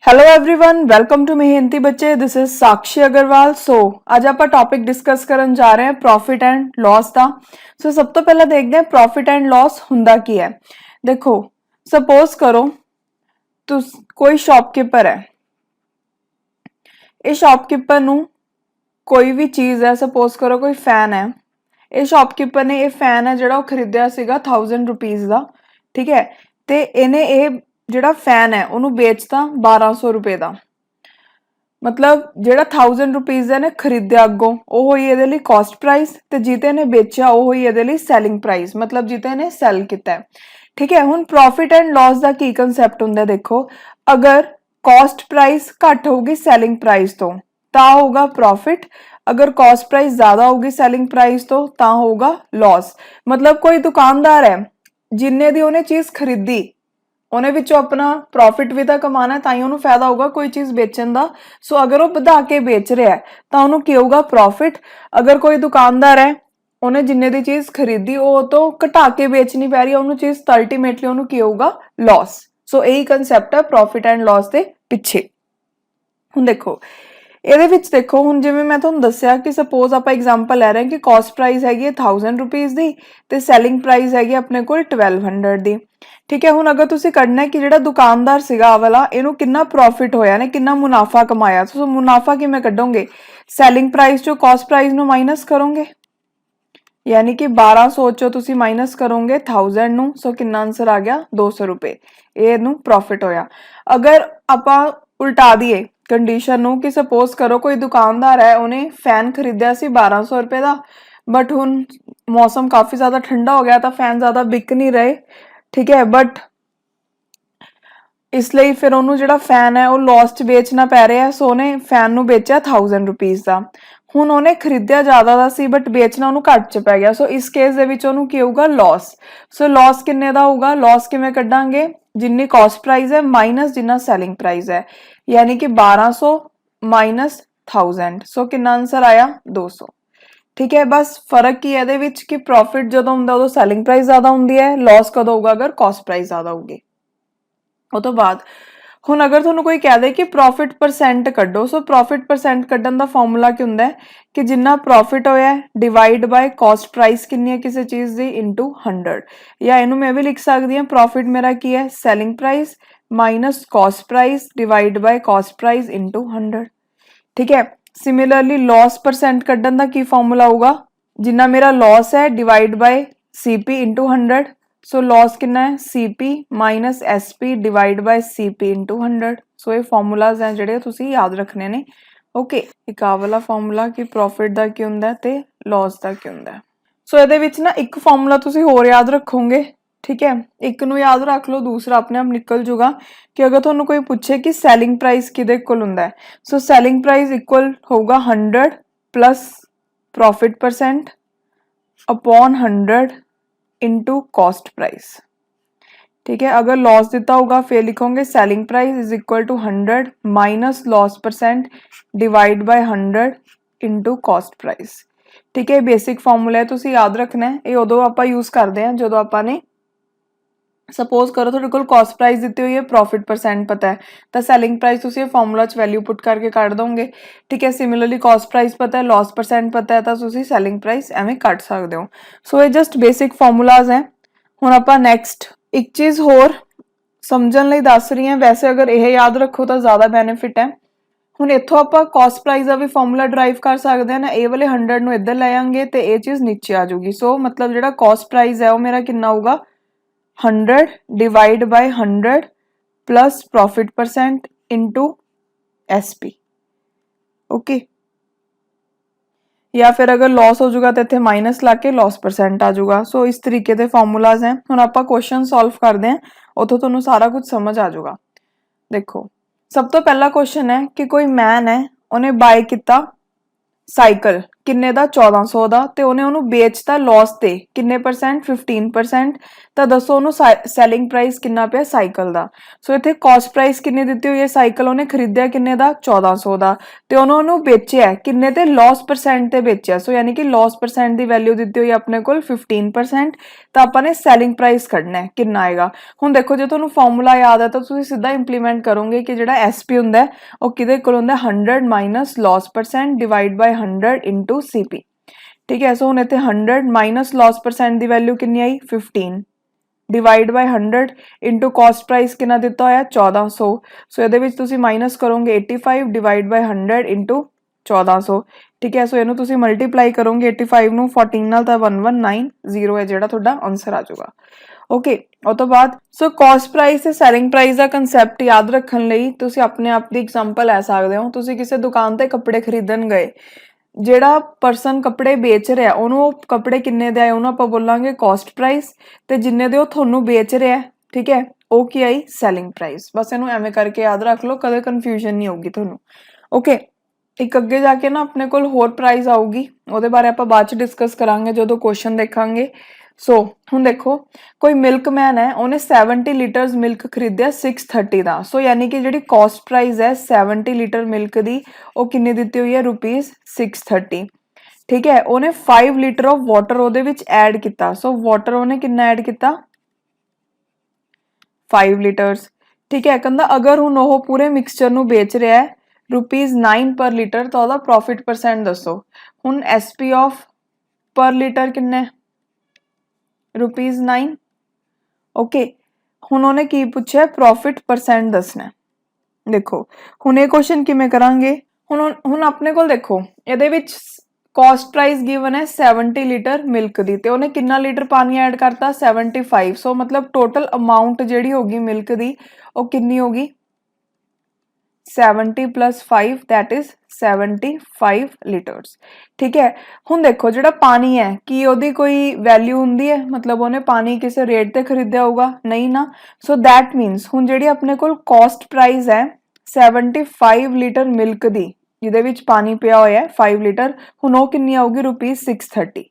Hello everyone, welcome to मेहनती बच्चे। This is साक्षी अग्रवाल। सो आज आप टॉपिक डिस्कस करन जा रहे हैं प्रॉफिट एंड लॉस का। सो सब तो पहला देखते हैं प्रॉफिट एंड लॉस हुंदा की है। देखो, सपोज करो तो कोई शॉपकीपर है। इस शॉपकीपर नु कोई भी चीज है, सपोज करो कोई फैन है। इस शॉपकीपर ने ये फैन है ਜਿਹੜਾ ਖਰੀਦਿਆ ਸੀਗਾ 1000 रुपीज ਦਾ, ठीक है। ਤੇ ਇਹਨੇ ਇਹ ਜਿਹੜਾ फैन है ਉਹਨੂੰ ਵੇਚਤਾ 1200 रुपए ਦਾ। मतलब ਜਿਹੜਾ 1000 रुपीज ਦਾ ਨੇ ਖਰੀਦਿਆ ਅੱਗੋਂ ਉਹ ਹੋਈ ਇਹਦੇ ਲਈ ਕਾਸਟ ਪ੍ਰਾइस ਤੇ ਜਿਤੇ ਨੇ ਵੇਚਿਆ ਉਹ ਹੋਈ ਇਹਦੇ ਲਈ ਸੈਲਿੰਗ ਪ੍ਰਾइस, मतलब ਜਿਤੇ ਨੇ ਸੈਲ ਕੀਤਾ ਹੈ। ठीक है। ਹੁਣ profit and loss the Ki concept ਹੁੰਦਾ देखो, अगर कास्ट प्राइस घट होगी सैलिंग प्राइस तो ता होगा प्रॉफिट, अगर कॉस्ट प्राइस ज्यादा होगी सैलिंग प्राइस तो ता होगा लॉस। मतलब कोई दुकानदार है जिन्ने दी उन्हें चीज खरीदी ਉਹਨੇ ਵਿੱਚੋਂ ਆਪਣਾ ਪ੍ਰੋਫਿਟ ਵੀ ਤਾਂ ਕਮਾਣਾ, ਤਾਂ ਹੀ ਉਹਨੂੰ ਫਾਇਦਾ ਹੋਊਗਾ ਕੋਈ ਚੀਜ਼ ਵੇਚਣ ਦਾ। ਸੋ ਅਗਰ ਉਹ ਵਧਾ ਕੇ ਵੇਚ ਰਿਹਾ ਹੈ ਤਾਂ ਉਹਨੂੰ ਕੀ ਹੋਊਗਾ ਪ੍ਰੋਫਿਟ। ਅਗਰ ਕੋਈ ਦੁਕਾਨਦਾਰ ਹੈ ਉਹਨੇ ਜਿੰਨੇ ਦੀ ਚੀਜ਼ ਖਰੀਦੀ ਉਹ ਤੋਂ ਘਟਾ ਕੇ ਵੇਚਣੀ ਪੈ ਰਹੀ ਹੈ ਉਹਨੂੰ ਚੀਜ਼, ਤਾਂ ਅਲਟੀਮੇਟਲੀ ਉਹਨੂੰ ਕੀ ਹੋਊਗਾ ਲॉस। ਸੋ ਇਹੀ ਕਨਸੈਪਟ ਹੈ ਪ੍ਰੋਫਿਟ ਐਂਡ ਲॉस ਦੇ ਪਿੱਛੇ। ਹੁਣ ਦੇਖੋ ਇਹਦੇ ਵਿੱਚ ਦੇਖੋ, ਹੁਣ ਜਿਵੇਂ ਮੈਂ ਤੁਹਾਨੂੰ ਦੱਸਿਆ ਕਿ ਸਪੋਜ਼ ਆਪਾਂ ਐਗਜ਼ਾਮਪਲ ਲੈ ਰਹੇ ਹਾਂ ਕਿ ਕਾਸਟ ਪ੍ਰਾइस ਹੈਗੀ ਹੈ 1000 रुपीज ਦੀ ਤੇ ਸੈਲਿੰਗ ਪ੍ਰਾइस ਹੈਗੀ ਆਪਣੇ ਕੋਲ 1200 ਦੀ। ठीक है। ਹੁਣ ਅਗਰ ਤੁਸੀਂ ਕੱਢਣਾ ਹੈ ਕਿ ਜਿਹੜਾ ਦੁਕਾਨਦਾਰ ਸੀਗਾ ਆ ਵਾਲਾ ਇਹਨੂੰ ਕਿੰਨਾ ਪ੍ਰੋਫਿਟ ਹੋਇਆ ਨੇ, ਕਿੰਨਾ ਮੁਨਾਫਾ ਕਮਾਇਆ। ਸੋ ਮੁਨਾਫਾ ਕਿਵੇਂ ਕੱਢੋਗੇ, ਸੈਲਿੰਗ ਪ੍ਰਾइस ਚੋਂ ਕਾਸਟ ਪ੍ਰਾइस ਨੂੰ ਮਾਈਨਸ ਕਰੋਗੇ, यानी कि 1200 ਚੋਂ ਤੁਸੀਂ ਮਾਈਨਸ ਕਰੋਗੇ 1000 ਨੂੰ। ਸੋ ਕਿੰਨਾ ਆਨਸਰ ਆ ਗਿਆ 200 रुपए। ਇਹ ਨੂੰ ਪ੍ਰੋਫਿਟ ਹੋਇਆ। ਅਗਰ ਆਪਾਂ ਉਲਟਾ ਦਈਏ कंडीशन ਨੂੰ कि सपोज करो कोई दुकानदार है उन्हें फैन खरीदा सी 1200 रुपए का, बट हुन मौसम काफी ज्यादा ठंडा हो गया तो फैन ज्यादा बिक नहीं रहे, ठीक है। बट इसलिए फिर उन्होंने जिहड़ा फैन है वो लॉस च बेचना पै रहा है। सो उन्हें फैन नूं बेचा 1000 रुपीज का। हुण उन्हें खरीदिया ज्यादा दा सी बट बेचना उन्होंने घट च पै गया। सो इस केस दे विच उन्होंने की होगा लॉस। सो लॉस किन्ने दा होगा, लॉस किवें कड्डांगे, जिन्नी कॉस्ट प्राइस है माइनस जिन्ना सैलिंग प्राइस है, यानी कि 1200 माइनस 1000। सो कितना आंसर आया 200, ठीक है। बस फर्क की है कि प्रॉफिट जो होंगे उदों सैलिंग प्राइस ज्यादा होंगी है, लॉस कदों होगा अगर कॉस्ट प्राइस ज्यादा होगी। उस तो बाद हुण अगर तुहानूं कोई कह दे कि profit percent कड्डो, so profit percent कड्डण दा फॉर्मूला की हुंदा है कि जिन्ना प्रॉफिट होया डिवाइड बाय कॉस्ट प्राइस कितनी है किसी चीज़ दी इनटू 100। या इनू मैं भी लिख सकती हूँ प्रॉफिट मेरा की है selling price minus cost price divide by cost price into 100, ठीक है। सिमिलरली लॉस परसेंट कड्डण दा की फॉर्मूला होगा, जिन्ना मेरा लॉस है divide by CP into 100। So loss कितना है CP minus SP divide by CP into 100। सो ये फॉर्मूलाज हैं जिहड़े तुसीं याद रखने ने। ओके, एक आ वाला फॉर्मूला कि प्रॉफिट दा की हुंदा ते लॉस दा की हुंदा। सो इहदे विच ना एक फॉर्मूला तुसीं होर याद रखोगे, ठीक है। एक नूं याद रख लो, दूसरा अपने आप निकल जूगा कि अगर तुहानूं कोई पूछे कि सैलिंग प्राइस किहदे इक्वल हुंदा है, सो सैलिंग प्राइस इक्वल होगा 100 plus profit percent upon 100 into cost price, ठीक है। अगर लॉस दिता होगा फिर लिखोगे selling price is equal to 100 minus loss percent divide by 100 into cost price, ठीक है। बेसिक फॉर्मूला है, तुसीं याद रखना है। ये उदों आपां यूज करते हैं जदों आपां ने सपोज करो तुहाडे कोल कॉस्ट प्राइस दी हुई है, प्रॉफिट परसेंट पता है, तो सैलिंग प्राइस तुसीं फॉर्मूला च वैल्यू पुट करके कढ दोगे, ठीक है। सिमिलरली कॉस्ट प्राइस पता है, लॉस परसेंट पता है, तो तुसीं सैलिंग प्राइस एवें कढ सकते हो। सो ये जस्ट बेसिक फॉर्मूलाज हैं। हुण आपां नैक्सट एक चीज़ होर समझण लई दस रही हैं। वैसे अगर यह याद रखो तो ज़्यादा बेनिफिट है। हुण इत्थों आपां कॉस्ट प्राइस का भी फॉर्मूला ड्राइव कर सकते हैं ना। ये वाले 100 नूं इधर लै आएंगे तो ये चीज़ नीचे आ जाऊगी। सो मतलब जिहड़ा कॉस्ट प्राइस है वो मेरा कितना होगा 100 divide by 100 plus profit percent into SP, okay. या फिर अगर लॉस हो जाएगा तो इतने माइनस ला के लॉस परसेंट आ जाऊगा। सो इस तरीके के फॉर्मूलाज हैं। हुण आपां क्वेश्चन सॉल्व करते हैं, उतों तुहानूं सारा कुछ समझ आ जाऊगा। देखो, सब तो पहला क्वेश्चन है कि कोई मैन है उन्हें बाय किया साइकिल ਕਿੰਨੇ ਦਾ 1400 ਦਾ ਤੇ ਉਹਨੇ ਉਹਨੂੰ ਵੇਚਤਾ ਲੌਸ ਤੇ ਕਿੰਨੇ ਪਰਸੈਂਟ 15%। ਤਾਂ ਦੱਸੋ ਉਹਨੂੰ ਸੈਲਿੰਗ ਪ੍ਰਾਈਸ ਕਿੰਨਾ ਪਿਆ ਸਾਈਕਲ ਦਾ। ਸੋ ਇੱਥੇ ਕਾਸਟ ਪ੍ਰਾਈਸ ਕਿੰਨੀ ਦਿੱਤੀ ਹੋਈ ਹੈ, ਸਾਈਕਲ ਉਹਨੇ ਖਰੀਦਿਆ ਕਿੰਨੇ ਦਾ 1400 ਦਾ ਤੇ ਉਹਨੂੰ ਵੇਚਿਆ ਕਿੰਨੇ ਤੇ ਲੌਸ ਪਰਸੈਂਟ ਤੇ ਵੇਚਿਆ। ਸੋ ਯਾਨੀ ਕਿ ਲੌਸ ਪਰਸੈਂਟ ਦੀ ਵੈਲਿਊ ਦਿੱਤੀ ਹੋਈ ਆਪਣੇ ਕੋਲ 15%। ਤਾਂ ਆਪਾਂ ਨੇ ਸੈਲਿੰਗ ਪ੍ਰਾਈਸ ਕੱਢਣਾ ਹੈ ਕਿੰਨਾ ਆਏਗਾ। ਹੁਣ ਦੇਖੋ ਜੇ ਤੁਹਾਨੂੰ ਫਾਰਮੂਲਾ ਯਾਦ ਹੈ ਤਾਂ ਤੁਸੀਂ ਸਿੱਧਾ ਇੰਪਲੀਮੈਂਟ ਕਰੋਗੇ ਕਿ ਜਿਹੜਾ ਐਸਪੀ ਹੁੰਦਾ ਉਹ ਕਿਹਦੇ ਕੋਲ ਹੁੰਦਾ 100 minus loss percent divide by 100 into CP. ਠੀਕ ਹੈ, ਸੋ ਹੁਣ ਇੱਥੇ 100 ਮਾਈਨਸ ਲੌਸ ਪਰਸੈਂਟ ਦੀ ਵੈਲਿਊ ਕਿੰਨੀ ਆਈ 15 divide by 100 into cost price कितना दिता होया 1400। सो ये तुसी माइनस करोगे 85 डिवाइड बाय 100 इंटू 1400। ठीक है, सो इनू तुसी मल्टीप्लाई करोगे 85 नू 14 नाल तां 1190 है जिहड़ा तुहाडा आंसर आ जाऊगा। ओके, उस तो बाद सो कॉस्ट प्राइस ते सैलिंग प्राइस का कंसैप्ट याद रखने लई तुसी अपने आप दी एग्जांपल लै सकदे हो। तुसी किसी दुकान ते कपड़े खरीदण गए, ਜਿਹੜਾ ਪਰਸਨ ਕੱਪੜੇ ਵੇਚ ਰਿਹਾ ਉਹਨੂੰ ਉਹ ਕੱਪੜੇ ਕਿੰਨੇ ਦੇ ਆਏ ਉਹਨੂੰ ਆਪਾਂ ਬੋਲਾਂਗੇ ਕਾਸਟ ਪ੍ਰਾਈਸ ਤੇ ਜਿੰਨੇ ਦੇ ਉਹ ਤੁਹਾਨੂੰ ਵੇਚ ਰਿਹਾ ਠੀਕ ਹੈ ਉਹ ਕੀ ਆਈ ਸੈਲਿੰਗ ਪ੍ਰਾਈਸ। ਬਸ ਇਹਨੂੰ ਐਵੇਂ ਕਰਕੇ ਯਾਦ ਰੱਖ ਲਓ, ਕਦੇ ਕਨਫਿਊਜ਼ਨ ਨਹੀਂ ਹੋਊਗੀ ਤੁਹਾਨੂੰ। ਓਕੇ, ਇੱਕ ਅੱਗੇ ਜਾ ਕੇ ਨਾ ਆਪਣੇ ਕੋਲ ਹੋਰ ਪ੍ਰਾਈਸ ਆਊਗੀ, ਉਹਦੇ ਬਾਰੇ ਆਪਾਂ ਬਾਅਦ ਚ ਡਿਸਕਸ ਕਰਾਂਗੇ ਜਦੋਂ ਕੁਐਸਚਨ ਦੇਖਾਂਗੇ। ਸੋ ਹੁਣ ਦੇਖੋ ਕੋਈ ਮਿਲਕਮੈਨ ਹੈ ਉਹਨੇ 70 ਲੀਟਰਸ ਮਿਲਕ ਖਰੀਦਿਆ 630 ਦਾ। ਸੋ ਯਾਨੀ ਕਿ ਜਿਹੜੀ ਕਾਸਟ ਪ੍ਰਾਈਸ ਹੈ 70 ਲੀਟਰ ਮਿਲਕ ਦੀ ਉਹ ਕਿੰਨੀ ਦਿੱਤੀ ਹੋਈ ਹੈ ਰੁਪੀਸ 630। ਠੀਕ ਹੈ, ਉਹਨੇ 5 ਲੀਟਰ ਆਫ ਵਾਟਰ ਉਹਦੇ ਵਿੱਚ ਐਡ ਕੀਤਾ। ਸੋ ਵਾਟਰ ਉਹਨੇ ਕਿੰਨਾ ਐਡ ਕੀਤਾ 5 ਲੀਟਰਸ। ਠੀਕ ਹੈ, ਕਹਿੰਦਾ ਅਗਰ ਹੁਣ ਉਹ ਪੂਰੇ ਮਿਕਸਚਰ ਨੂੰ ਵੇਚ ਰਿਹਾ ਹੈ ਰੁਪੀਸ 9 ਪਰ ਲੀਟਰ ਤਾਂ ਉਹਦਾ ਪ੍ਰੋਫਿਟ ਪਰਸੈਂਟ ਦੱਸੋ। ਹੁਣ ਐਸਪੀ ਆਫ ਪਰ ਲੀਟਰ ਕਿੰਨਾ ਹੈ रुपीज 9। ओके, हुण उन्हें की पूछा प्रॉफिट परसेंट दसना। देखो हुण ये क्वेश्चन किवें करांगे। हुण अपने कोल देखो इहदे विच कॉस्ट प्राइस गिवन है 70 लीटर मिल्क दी ते उन्हें कितना लीटर पानी ऐड करता 75। सो मतलब टोटल अमाउंट जिहड़ी होगी मिल्क दी वो कितनी होगी 70 प्लस 5 दैट इज 75 लीटर्स। ठीक है, हुण देखो जिहड़ा पानी है कि ओदी कोई वैल्यू हुंदी है, मतलब उन्हें पानी किसी रेट ते खरीदिया होगा नहीं ना। सो दैट मीनस हुण जिहड़ी अपने कोल कॉस्ट प्राइस है 75 लीटर मिल्क दी जिहदे विच पानी पिया होया है 5 लीटर, हुण वो कितनी आऊगी रुपीस 630।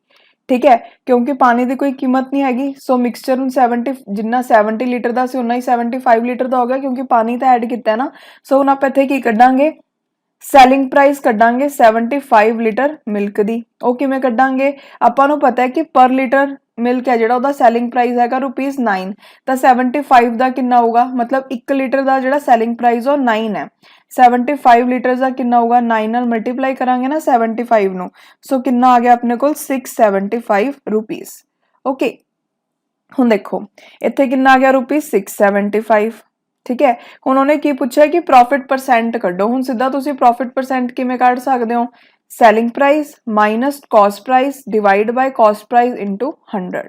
ठीक है, क्योंकि पानी की कोई कीमत नहीं हैगी। सो मिक्सचर हुण 70 जिन्ना 70 लीटर का सी उन्ना ही 75 लीटर का हो गया क्योंकि पानी तो ऐड किया है ना। सो हुण आपां इत्थे की कड्डांगे सैलिंग प्राइस कड्डांगे 75 लीटर मिल्क दी। वो किवें कड्डांगे, आपां नूं पता है कि पर लीटर मिल्क है जिहड़ा ओहदा सैलिंग प्राइस हैगा रुपीस 9 तो 75 दा कितना होगा, मतलब 1 लीटर का जिहड़ा सैलिंग प्राइस वो 9 है। 75 लीटर का कितना होगा 9 नाल मल्टीप्लाई करांगे ना 75 नूं। सो कितना आ गया अपने कोल 675 रुपीस। ओके, हुण देखो इत्थे कितना आ गया रुपीस 675। ठीक है, हुण उन्हें की पूछा कि प्रॉफिट परसेंट कड्डो। हुण सीधा तुसीं प्रॉफिट परसेंट किवें कढ सकदे हो, selling price minus cost price divide by cost price into 100।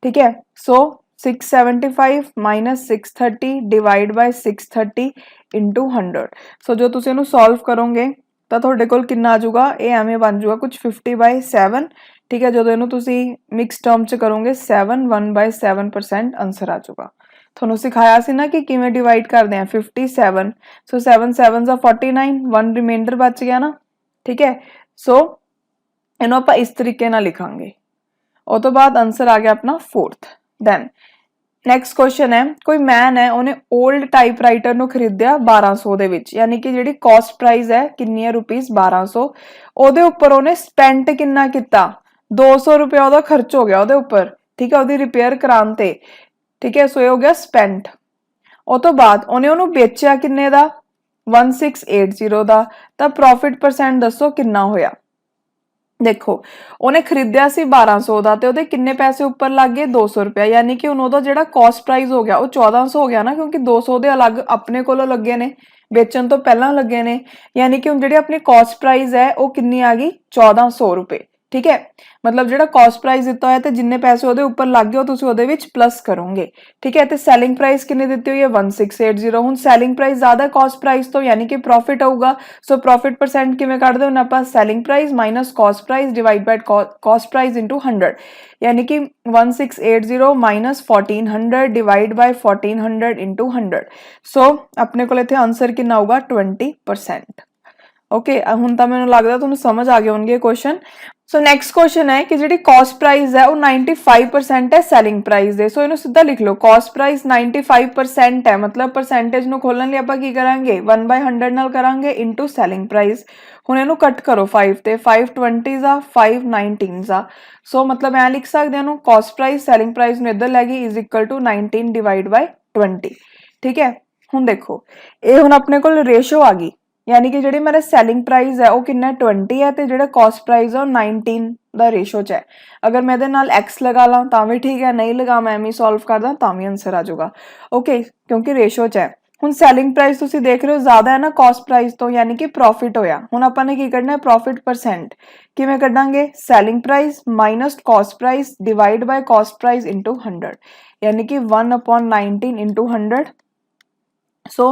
ठीक है, सो 675 माइनस 630 डिवाइड बाय 630 इनटू 100। सो जो तुसीं इहनूं सॉल्व करोगे तो तुहाडे कोल कितना आ जाऊगा, ये एवें बन जाऊगा कुछ 50/7। ठीक है, जो इहनूं तुसीं मिक्स टर्म च करोगे 7 1/7% आंसर आ जाऊगा। ਤੁਹਾਨੂੰ ਸਿਖਾਇਆ ਸੀ ਨਾ ਕਿ ਕਿਵੇਂ ਡਿਵਾਈਡ ਕਰਦੇ ਆ 57। ਸੋ 7 7 ਦਾ 49 1 ਰਿਮਾਈਂਡਰ ਬਚ ਗਿਆ ਨਾ। ਠੀਕ ਹੈ, ਸੋ ਇਹਨੂੰ ਆਪਾਂ ਇਸ ਤਰੀਕੇ ਨਾਲ ਲਿਖਾਂਗੇ। ਉਸ ਤੋਂ ਬਾਅਦ ਆਨਸਰ ਆ ਗਿਆ ਆਪਣਾ 4th। ਦੈਨ ਨੈਕਸਟ ਕੁਐਸਚਨ ਹੈ ਕੋਈ ਮੈਨ ਹੈ ਉਹਨੇ 올ਡ ਟਾਈਪਰਾਈਟਰ ਨੂੰ ਖਰੀਦਿਆ 1200 ਦੇ ਵਿੱਚ, ਯਾਨੀ ਕਿ ਜਿਹੜੀ ਕਾਸਟ ਪ੍ਰਾਈਸ ਹੈ ਕਿੰਨੀ ਹੈ ਰੁਪੀਸ 1200। ਉਹਦੇ ਉੱਪਰ ਉਹਨੇ ਸਪੈਂਟ ਕਿੰਨਾ ਕੀਤਾ 200 ਰੁਪਏ ਉਹਦਾ ਖਰਚ ਹੋ ਗਿਆ ਉਹਦੇ ਉੱਪਰ। ਠੀਕ ਹੈ, ਉਹਦੀ ਰਿਪੇਅਰ ਕਰਾਉਣ ਤੇ। ठीक है, सो ये हो गया स्पेंट। उस तो बाद उन्हें उन्होंने बेचा किन्ने दा 1680 दा। तां प्रॉफिट परसेंट दसो किन्ना होया। देखो उन्हें खरीदिया सी 1200 दा ते ओहदे किन्ने पैसे ऊपर लग गए 200 रुपया, यानी कि हुण ओहदा जिहड़ा कॉस्ट प्राइस हो गया वो 1400 हो गया ना, क्योंकि 200 दे अलग अपने कोलों लगे ने बेचण तो पहलां लगे ने। यानी कि हुण जिहड़ी अपनी कॉस्ट प्राइस है वो किन्नी आ गई 1400 रुपए। ठीक है, मतलब जिहड़ा कॉस्ट प्राइस दिता होया ते जिन्ने पैसे ओहदे उपर लग गए तुसीं ओहदे विच प्लस करोगे। ठीक है, ते सैलिंग प्राइस किन्नी दित्ती हुई है 1680। हुण सैलिंग प्राइस ज्यादा कॉस्ट प्राइस तो, यानी कि प्रॉफिट आऊगा। सो प्रॉफिट परसेंट किवें कढदे हुण आपां selling price minus cost price divide by cost price into 100, यानी कि 1680 माइनस 1400 डिवाइड बाय 1400 इनटू 100। सो अपने कोल इत्थे आंसर किन्ना आऊगा 20%। ओके हुण तां मैनूं लगदा तुहानूं समझ आ गए होणगे क्वेश्चन। सो नैक्सट क्वेश्चन है कि जिहड़ी कॉस्ट प्राइस है वो 95% है सैलिंग प्राइस दे। सो इहनूं सीधा लिख लो, कॉस्ट प्राइस 95% है, मतलब परसेंटेज नूं खोलण लई आपां की करांगे 1/100 नाल करांगे इनटू सैलिंग प्राइस। हुण इहनूं कट करो 5 ते 5 20s आ 5 19s आ। सो मतलब ऐ लिख सकदे इहनूं कॉस्ट प्राइस सैलिंग प्राइस नूं इधर लै गई is equal to 19 divide by 20। ठीक है हुण देखो ये हुण अपने कोल रेशो आ गई, यानी कि जिहड़ी मेरा सैलिंग प्राइस है वो कितना 20 है, तो जिहड़ा कॉस्ट प्राइस है वो 19 ਦਾ रेशो च है। अगर मैं ਇਹਦੇ ਨਾਲ x लगा ਲਾਂ ਤਾਂ ਵੀ ठीक है, नहीं लगा मैं ਐਵੇਂ सॉल्व करदा ਤਾਂ ਵੀ आंसर आ जाऊगा। ओके क्योंकि रेशो च है। ਹੁਣ ਸੈਲਿੰਗ ਪ੍ਰਾਈਸ ਤੁਸੀਂ ਦੇਖ ਰਹੇ ਹੋ ਜ਼ਿਆਦਾ ਹੈ ਨਾ ਕਾਸਟ ਪ੍ਰਾਈਸ ਤੋਂ, ਯਾਨੀ ਕਿ ਪ੍ਰੋਫਿਟ ਹੋਇਆ। ਹੁਣ ਆਪਾਂ ਨੇ ਕੀ ਕੱਢਣਾ ਹੈ ਪ੍ਰੋਫਿਟ ਪਰਸੈਂਟ। ਕਿਵੇਂ ਕੱਢਾਂਗੇ selling price minus cost price divide by cost price into 100, ਯਾਨੀ ਕਿ 1/19 ਇਨਟੂ 100। सो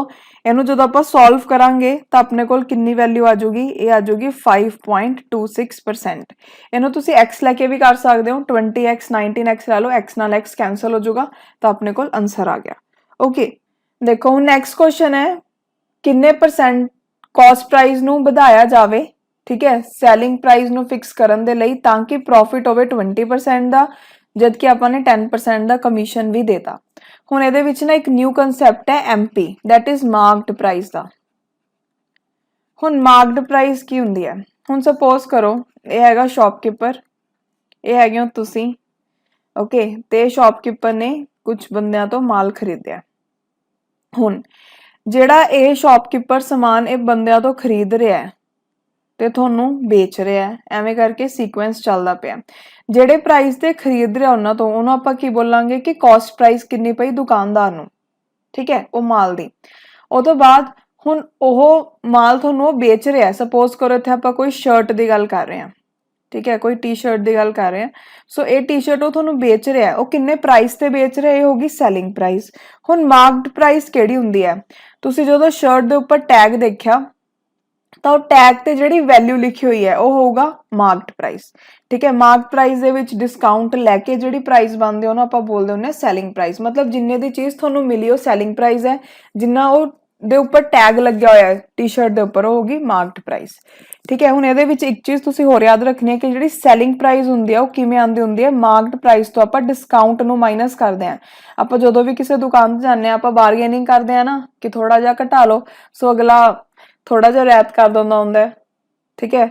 ਇਹਨੂੰ ਜਦੋਂ ਆਪਾਂ ਸੋਲਵ ਕਰਾਂਗੇ ਤਾਂ ਆਪਣੇ ਕੋਲ ਕਿੰਨੀ ਵੈਲਿਊ ਆ ਜਾਊਗੀ, ਇਹ ਆ ਜਾਊਗੀ 5.26%। ਇਹਨੂੰ ਤੁਸੀਂ x ਲੈ ਕੇ ਵੀ ਕਰ ਸਕਦੇ ਹੋ, 20x 19x ਲੈ ਲਓ, x ਨਾਲ x ਕੈਂਸਲ ਹੋ ਜਾਊਗਾ ਤਾਂ ਆਪਣੇ ਕੋਲ ਆਨਸਰ ਆ ਗਿਆ। ਓਕੇ ਦੇਖੋ ਹੁਣ ਨੈਕਸਟ ਕੁਐਸਚਨ ਹੈ ਕਿੰਨੇ ਪਰਸੈਂਟ ਕਾਸਟ ਪ੍ਰਾਈਸ ਨੂੰ ਵਧਾਇਆ ਜਾਵੇ, ਠੀਕ ਹੈ ਸੈਲਿੰਗ ਪ੍ਰਾਈਸ ਨੂੰ ਫਿਕਸ ਕਰਨ ਦੇ ਲਈ ਤਾਂ ਕਿ ਪ੍ਰੋਫਿਟ ਹੋਵੇ 20% ਦਾ, ਜਦ ਕਿ ਆਪਾਂ ਨੇ 10% ਦਾ ਕਮਿਸ਼ਨ ਵੀ ਦੇਤਾ। ਹੁਣ ਇਹਦੇ ਵਿੱਚ ਨਾ ਇੱਕ ਨਿਊ ਕਨਸੈਪਟ ਹੈ MP, that is marked price ਦਾ। ਹੁਣ ਮਾਰਕਡ ਪ੍ਰਾਈਸ ਕੀ ਹੁੰਦੀ ਹੈ, ਹੁਣ ਸਪੋਜ਼ ਕਰੋ ਇਹ ਹੈਗਾ ਸ਼ਾਪਕੀਪਰ, ਇਹ ਹੈਗੇ ਹੋ ਤੁਸੀਂ, ਓਕੇ ਤੇ ਸ਼ਾਪਕੀਪਰ ਨੇ ਕੁਝ ਬੰਦਿਆਂ ਤੋਂ ਮਾਲ ਖਰੀਦਿਆ। ਹੁਣ ਜਿਹੜਾ ਇਹ ਸ਼ਾਪਕੀਪਰ ਸਮਾਨ ਇਹ ਬੰਦਿਆਂ ਤੋਂ ਖਰੀਦ ਰਿਹਾ ਹੈ ਤੇ ਤੁਹਾਨੂੰ ਵੇਚ ਰਿਹਾ ਹੈ, ਐਵੇਂ ਕਰਕੇ ਸੀਕੁਐਂਸ ਚੱਲਦਾ ਪਿਆ। ਜਿਹੜੇ ਪ੍ਰਾਈਸ ਤੇ ਖਰੀਦ ਰਿਹਾ ਉਹਨਾਂ ਤੋਂ ਉਹਨੂੰ ਆਪਾਂ ਕੀ ਬੋਲਾਂਗੇ ਕਿ ਕਾਸਟ ਪ੍ਰਾਈਸ ਕਿੰਨੀ ਪਈ ਦੁਕਾਨਦਾਰ ਨੂੰ, ਠੀਕ ਹੈ ਉਹ ਮਾਲ ਦੀ। ਉਹ ਤੋਂ ਬਾਅਦ ਹੁਣ ਉਹ ਮਾਲ ਤੁਹਾਨੂੰ ਉਹ ਵੇਚ ਰਿਹਾ, ਸਪੋਜ਼ ਕਰੋ ਇੱਥੇ ਆਪਾਂ ਕੋਈ ਸ਼ਰਟ ਦੀ ਗੱਲ ਕਰ ਰਹੇ ਹਾਂ, ਠੀਕ ਹੈ ਕੋਈ ਟੀ-ਸ਼ਰਟ ਦੀ ਗੱਲ ਕਰ ਰਹੇ ਹਾਂ। ਸੋ ਇਹ ਟੀ-ਸ਼ਰਟ ਉਹ ਤੁਹਾਨੂੰ ਵੇਚ ਰਿਹਾ, ਉਹ ਕਿੰਨੇ ਪ੍ਰਾਈਸ ਤੇ ਵੇਚ ਰਿਹਾ, ਇਹ ਹੋਗੀ ਸੈਲਿੰਗ ਪ੍ਰਾਈਸ। ਹੁਣ ਮਾਰਕਡ ਪ੍ਰਾਈਸ ਕਿਹੜੀ ਹੁੰਦੀ ਹੈ, ਤੁਸੀਂ ਜਦੋਂ ਸ਼ਰਟ ਦੇ ਉੱਪਰ ਟੈਗ ਦੇਖਿਆ ਤਾਂ ਉਹ ਟੈਗ ਤੇ ਜਿਹੜੀ ਵੈਲਿਊ ਲਿਖੀ ਹੋਈ ਹੈ ਉਹ ਹੋਊਗਾ ਮਾਰਕਡ ਪ੍ਰਾਈਸ, ਠੀਕ ਹੈ। ਮਾਰਕਡ ਪ੍ਰਾਈਸ ਦੇ ਵਿੱਚ ਡਿਸਕਾਊਂਟ ਲੈ ਕੇ ਜਿਹੜੀ ਪ੍ਰਾਈਸ ਬਣਦੇ ਉਹਨੂੰ ਆਪਾਂ ਬੋਲਦੇ ਹੁੰਦੇ ਆ ਸੈਲਿੰਗ ਪ੍ਰਾਈਸ। ਮਤਲਬ ਜਿੰਨੇ ਦੀ ਚੀਜ਼ ਤੁਹਾਨੂੰ ਮਿਲੀ ਉਹ ਸੈਲਿੰਗ ਪ੍ਰਾਈਸ ਹੈ, ਜਿੰਨਾ ਉਹ ਦੇ ਉੱਪਰ ਟੈਗ ਲੱਗਿਆ ਹੋਇਆ ਹੈ ਟੀ-ਸ਼ਰਟ ਦੇ ਉੱਪਰ ਉਹ ਹੋਗੀ ਮਾਰਕਡ ਪ੍ਰਾਈਸ, ਠੀਕ ਹੈ। ਹੁਣ ਇਹਦੇ ਵਿੱਚ ਇੱਕ ਚੀਜ਼ ਤੁਸੀਂ ਹੋਰ ਯਾਦ ਰੱਖਣੀ ਹੈ ਕਿ ਜਿਹੜੀ ਸੈਲਿੰਗ ਪ੍ਰਾਈਸ ਹੁੰਦੀ ਹੈ ਉਹ ਕਿਵੇਂ ਆਉਂਦੀ ਹੁੰਦੀ ਹੈ, ਮਾਰਕਡ ਪ੍ਰਾਈਸ ਤੋਂ ਆਪਾਂ ਡਿਸਕਾਊਂਟ ਨੂੰ ਮਾਈਨਸ ਕਰਦੇ ਹਾਂ। ਆਪਾਂ ਜਦੋਂ ਵੀ ਕਿਸੇ ਦੁਕਾਨ ਤੇ ਜਾਂਦੇ ਹਾਂ ਆਪਾਂ ਬਾਰਗੇਨਿੰਗ ਕਰਦੇ ਹਾਂ ਨਾ ਕਿ ਥੋੜਾ ਜਿਹਾ ਘਟਾ ਲਓ, ਸੋ ਅਗਲਾ ਥੋੜਾ ਜਿਹਾ ਰਿਆਇਤ ਕਰ ਦਿੰਦਾ ਹੁੰਦਾ, ਠੀਕ ਹੈ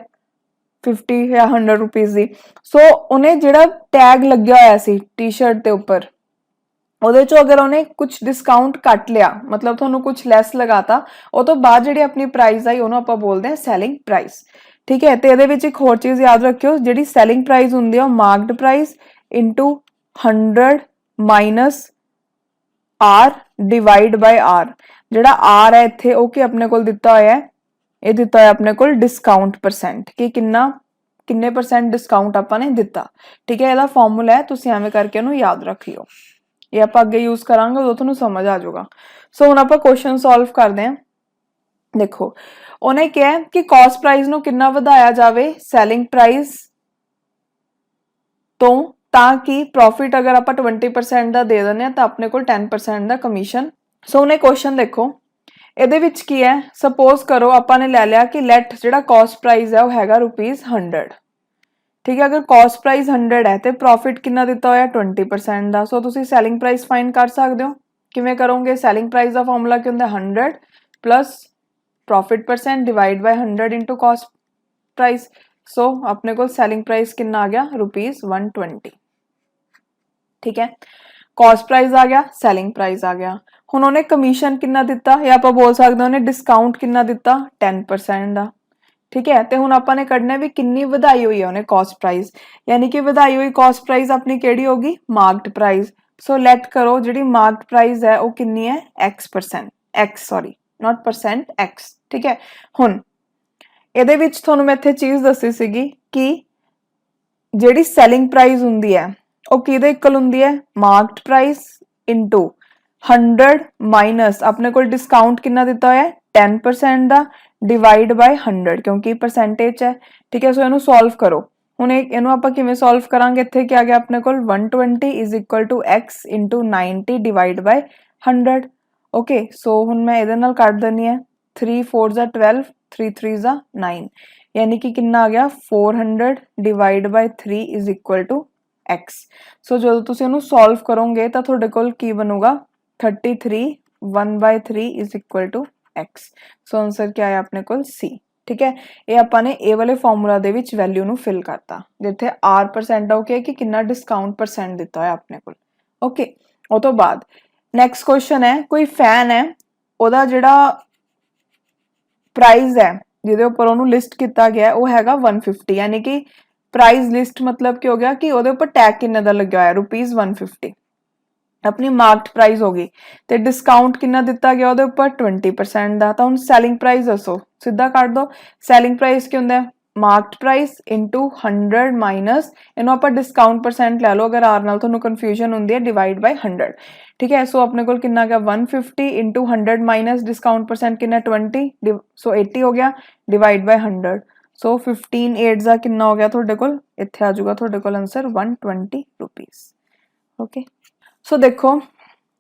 50 ਜਾਂ 100 ਰੁਪੀਜ਼ ਦੀ। ਸੋ ਉਹਨੇ ਜਿਹੜਾ ਟੈਗ ਲੱਗਿਆ ਹੋਇਆ ਸੀ ਟੀ-ਸ਼ਰਟ ਦੇ ਉੱਪਰ ਉਹਦੇ ਚੋਂ ਅਗਰ ਉਹਨੇ ਕੁਝ ਡਿਸਕਾਊਂਟ ਕੱਟ ਲਿਆ, ਮਤਲਬ ਤੁਹਾਨੂੰ ਕੁਝ ਲੈਸ ਲਗਾਤਾ, ਉਹ ਤੋਂ ਬਾਅਦ ਜਿਹੜੀ ਆਪਣੀ ਪ੍ਰਾਈਸ ਆਈ ਉਹਨੂੰ ਆਪਾਂ ਬੋਲਦੇ ਹਾਂ ਸੈਲਿੰਗ ਪ੍ਰਾਈਸ, ਠੀਕ ਹੈ। ਤੇ ਇਹਦੇ ਵਿੱਚ ਇੱਕ ਹੋਰ ਚੀਜ਼ ਯਾਦ ਰੱਖਿਓ, ਜਿਹੜੀ ਸੈਲਿੰਗ ਪ੍ਰਾਈਸ ਹੁੰਦੀ ਆ ਉਹ marked price into 100 minus R divide by R. ਜਿਹੜਾ ਆਰ ਹੈ ਇੱਥੇ ਉਹ ਕੀ ਆਪਣੇ ਕੋਲ ਦਿੱਤਾ ਹੋਇਆ ਹੈ, ਇਹ ਦਿੱਤਾ ਹੋਇਆ ਆਪਣੇ ਕੋਲ ਡਿਸਕਾਊਂਟ ਪਰਸੈਂਟ ਕਿ ਕਿੰਨੇ ਪਰਸੈਂਟ ਡਿਸਕਾਊਂਟ ਆਪਾਂ ਨੇ ਦਿੱਤਾ, ਠੀਕ ਹੈ। ਇਹਦਾ ਫਾਰਮੂਲਾ ਹੈ, ਤੁਸੀਂ ਐਵੇਂ ਕਰਕੇ ਇਹਨੂੰ ਯਾਦ ਰੱਖ ਲਿਓ, ਇਹ ਆਪਾਂ ਅੱਗੇ ਯੂਜ਼ ਕਰਾਂਗੇ ਉਦੋਂ ਤੁਹਾਨੂੰ ਸਮਝ ਆ ਜਾਊਗਾ। ਸੋ ਹੁਣ ਆਪਾਂ ਕੁਐਸਚਨ ਸੋਲਵ ਕਰਦੇ ਹਾਂ। ਦੇਖੋ ਉਹਨੇ ਕਿਹਾ ਕਿ ਕਾਸਟ ਪ੍ਰਾਈਸ ਨੂੰ ਕਿੰਨਾ ਵਧਾਇਆ ਜਾਵੇ ਸੈਲਿੰਗ ਪ੍ਰਾਈਸ ਤੋਂ ਤਾਂ ਕਿ ਪ੍ਰੋਫਿਟ ਅਗਰ ਆਪਾਂ 20% ਦਾ ਦੇ ਦਿੰਦੇ ਆ ਤਾਂ ਆਪਣੇ ਕੋਲ 10% ਦਾ ਕਮਿਸ਼ਨ। ਸੋ ਉਹਨੇ ਕੁਐਸਚਨ ਦੇਖੋ ਇਹਦੇ ਵਿੱਚ ਕੀ ਹੈ, ਸਪੋਜ਼ ਕਰੋ ਆਪਾਂ ਨੇ ਲੈ ਲਿਆ ਕਿ ਲੈਟ ਜਿਹੜਾ ਕਾਸਟ ਪ੍ਰਾਈਸ ਹੈ ਉਹ ਹੈਗਾ ₹100, ਠੀਕ ਹੈ। ਅਗਰ ਕਾਸਟ ਪ੍ਰਾਈਸ 100 ਹੈ ਤੇ ਪ੍ਰੋਫਿਟ ਕਿੰਨਾ ਦਿੱਤਾ ਹੋਇਆ 20% ਦਾ। ਸੋ ਤੁਸੀਂ ਸੈਲਿੰਗ ਪ੍ਰਾਈਸ ਫਾਈਂਡ ਕਰ ਸਕਦੇ ਹੋ, ਕਿਵੇਂ ਕਰੋਗੇ, ਸੈਲਿੰਗ ਪ੍ਰਾਈਸ ਦਾ ਫਾਰਮੂਲਾ ਕੀ ਹੁੰਦਾ 100 plus profit percent divide by 100 into cost price. So ਆਪਣੇ ਕੋਲ ਸੈਲਿੰਗ ਪ੍ਰਾਈਸ ਕਿੰਨਾ ਆ ਗਿਆ ₹120, ਠੀਕ ਹੈ। ਕਾਸਟ ਪ੍ਰਾਈਸ ਆ ਗਿਆ, ਸੈਲਿੰਗ ਪ੍ਰਾਈਸ ਆ ਗਿਆ। ਹੁਣ ਉਹਨੇ ਕਮਿਸ਼ਨ ਕਿੰਨਾ ਦਿੱਤਾ ਜਾਂ ਆਪਾਂ ਬੋਲ ਸਕਦੇ ਹਾਂ ਉਹਨੇ ਡਿਸਕਾਊਂਟ ਕਿੰਨਾ ਦਿੱਤਾ 10% ਦਾ, ਠੀਕ ਹੈ। ਤੇ ਹੁਣ ਆਪਾਂ ਨੇ ਕੱਢਣਾ ਵੀ ਕਿੰਨੀ ਵਧਾਈ ਹੋਈ ਹੈ ਉਹਨੇ ਕਾਸਟ ਪ੍ਰਾਈਸ, ਯਾਨੀ ਕਿ ਵਧਾਈ ਹੋਈ ਕਾਸਟ ਪ੍ਰਾਈਸ ਆਪਣੀ ਕਿਹੜੀ ਹੋਗੀ ਮਾਰਕਡ ਪ੍ਰਾਈਸ। ਸੋ ਲੈਟ ਕਰੋ ਜਿਹੜੀ ਮਾਰਕਡ ਪ੍ਰਾਈਸ ਹੈ ਉਹ ਕਿੰਨੀ ਹੈ x, ਠੀਕ ਹੈ। ਹੁਣ ਇਹਦੇ ਵਿੱਚ ਤੁਹਾਨੂੰ ਮੈਂ ਇੱਥੇ ਚੀਜ਼ ਦੱਸੀ ਸੀਗੀ ਕਿ ਜਿਹੜੀ ਸੈਲਿੰਗ ਪ੍ਰਾਈਸ ਹੁੰਦੀ ਹੈ ਉਹ ਕਿਹਦੇ ਇਕੁਅਲ ਹੁੰਦੀ ਹੈ ਮਾਰਕਡ ਪ੍ਰਾਈਸ ਇਨਟੂ 100 ਮਾਈਨਸ ਆਪਣੇ ਕੋਲ ਡਿਸਕਾਊਂਟ ਕਿੰਨਾ ਦਿੱਤਾ ਹੋਇਆ 10% ਦਾ ਡਿਵਾਈਡ ਬਾय 100 ਕਿਉਂਕਿ ਪਰਸੈਂਟੇਜ ਹੈ, ਠੀਕ ਹੈ। ਸੋ ਇਹਨੂੰ ਸੋਲਵ ਕਰੋ। ਹੁਣ ਇਹਨੂੰ ਆਪਾਂ ਕਿਵੇਂ ਸੋਲਵ ਕਰਾਂਗੇ, ਇੱਥੇ ਕੀ ਆ ਗਿਆ ਆਪਣੇ ਕੋਲ 120 is equal to x into 90 divide by 100, okay. So ਹੁਣ ਮੈਂ ਇਹਦੇ ਨਾਲ ਕੱਢ ਦਿੰਦੀ ਹਾਂ 3 4 12 3 3 ज़ा 9 यानी कि कितना आ गया 400 divide by 3 is equal to x। So जो तुसी उन्हें सॉल्व करोगे तो थोड़े कोल की बनूगा 33 1/3 is equal to x। So answer क्या है अपने कोल C। ठीक है, ये ਆਪਾਂ ਨੇ ਇਹ ਵਾਲੇ ਫਾਰਮੂਲਾ ਦੇ ਵਿੱਚ ਵੈਲਿਊ ਨੂੰ ਫਿਲ ਕਰਤਾ ਜਿੱਥੇ r% ਆ ਕਿ ਕਿੰਨਾ ਡਿਸਕਾਊਂਟ ਪਰਸੈਂਟ ਦਿੱਤਾ ਹੋਇਆ ਆਪਣੇ ਕੋਲ। ਓਕੇ, ਉਹ ਤੋਂ ਬਾਅਦ ਨੈਕਸਟ ਕੁਐਸਚਨ ਹੈ ਕੋਈ ਫੈਨ ਹੈ ਉਹਦਾ ਜਿਹੜਾ ਪ੍ਰਾਈਸ ਹੈ ਜਿਹਦੇ ਉੱਪਰ ਉਹਨੂੰ ਲਿਸਟ ਕੀਤਾ ਗਿਆ ਉਹ ਹੈਗਾ 150 यानी कि प्राइस लिस्ट मतलब की हो गया कि ਉਹਦੇ ਉੱਪਰ टैग किन्ने ਦਾ ਲੱਗਿਆ ਹੋਇਆ ₹150 अपनी मार्क्ड प्राइस होगी ਤੇ डिस्काउंट किन्ना ਦਿੱਤਾ ਗਿਆ ਉਹਦੇ ਉੱਪਰ 20% ਦਾ ਤਾਂ ਹੁਣ ਸੈਲਿੰਗ ਪ੍ਰਾਈਸ ਦੱਸੋ ਸਿੱਧਾ ਕੱਢ ਦੋ ਸੈਲਿੰਗ ਪ੍ਰਾइस ਕੀ ਹੁੰਦਾ ਹੈ ਮਾਰਕਡ ਪ੍ਰਾइस इनटू 100 माइनस ਇਹਨੂੰ ਆਪਾਂ डिस्काउंट परसेंट ਲੈ ਲਓ ਅਗਰ r ਨਾਲ ਤੁਹਾਨੂੰ ਕਨਫਿਊਜ਼ਨ ਹੁੰਦੀ ਹੈ डिवाइड बाय 100। ठीक है, सो अपने को कितना गया 150 इंटू 100 माइनस डिस्काउंट परसेंट कितना 20 सो 80 हो गया डिवाइड बाय 100। सो 15 8 ज़ा कितना हो गया थोड़े को इत्थे आ जाऊगा थोड़े को आंसर 120 रुपीस। ओके, सो देखो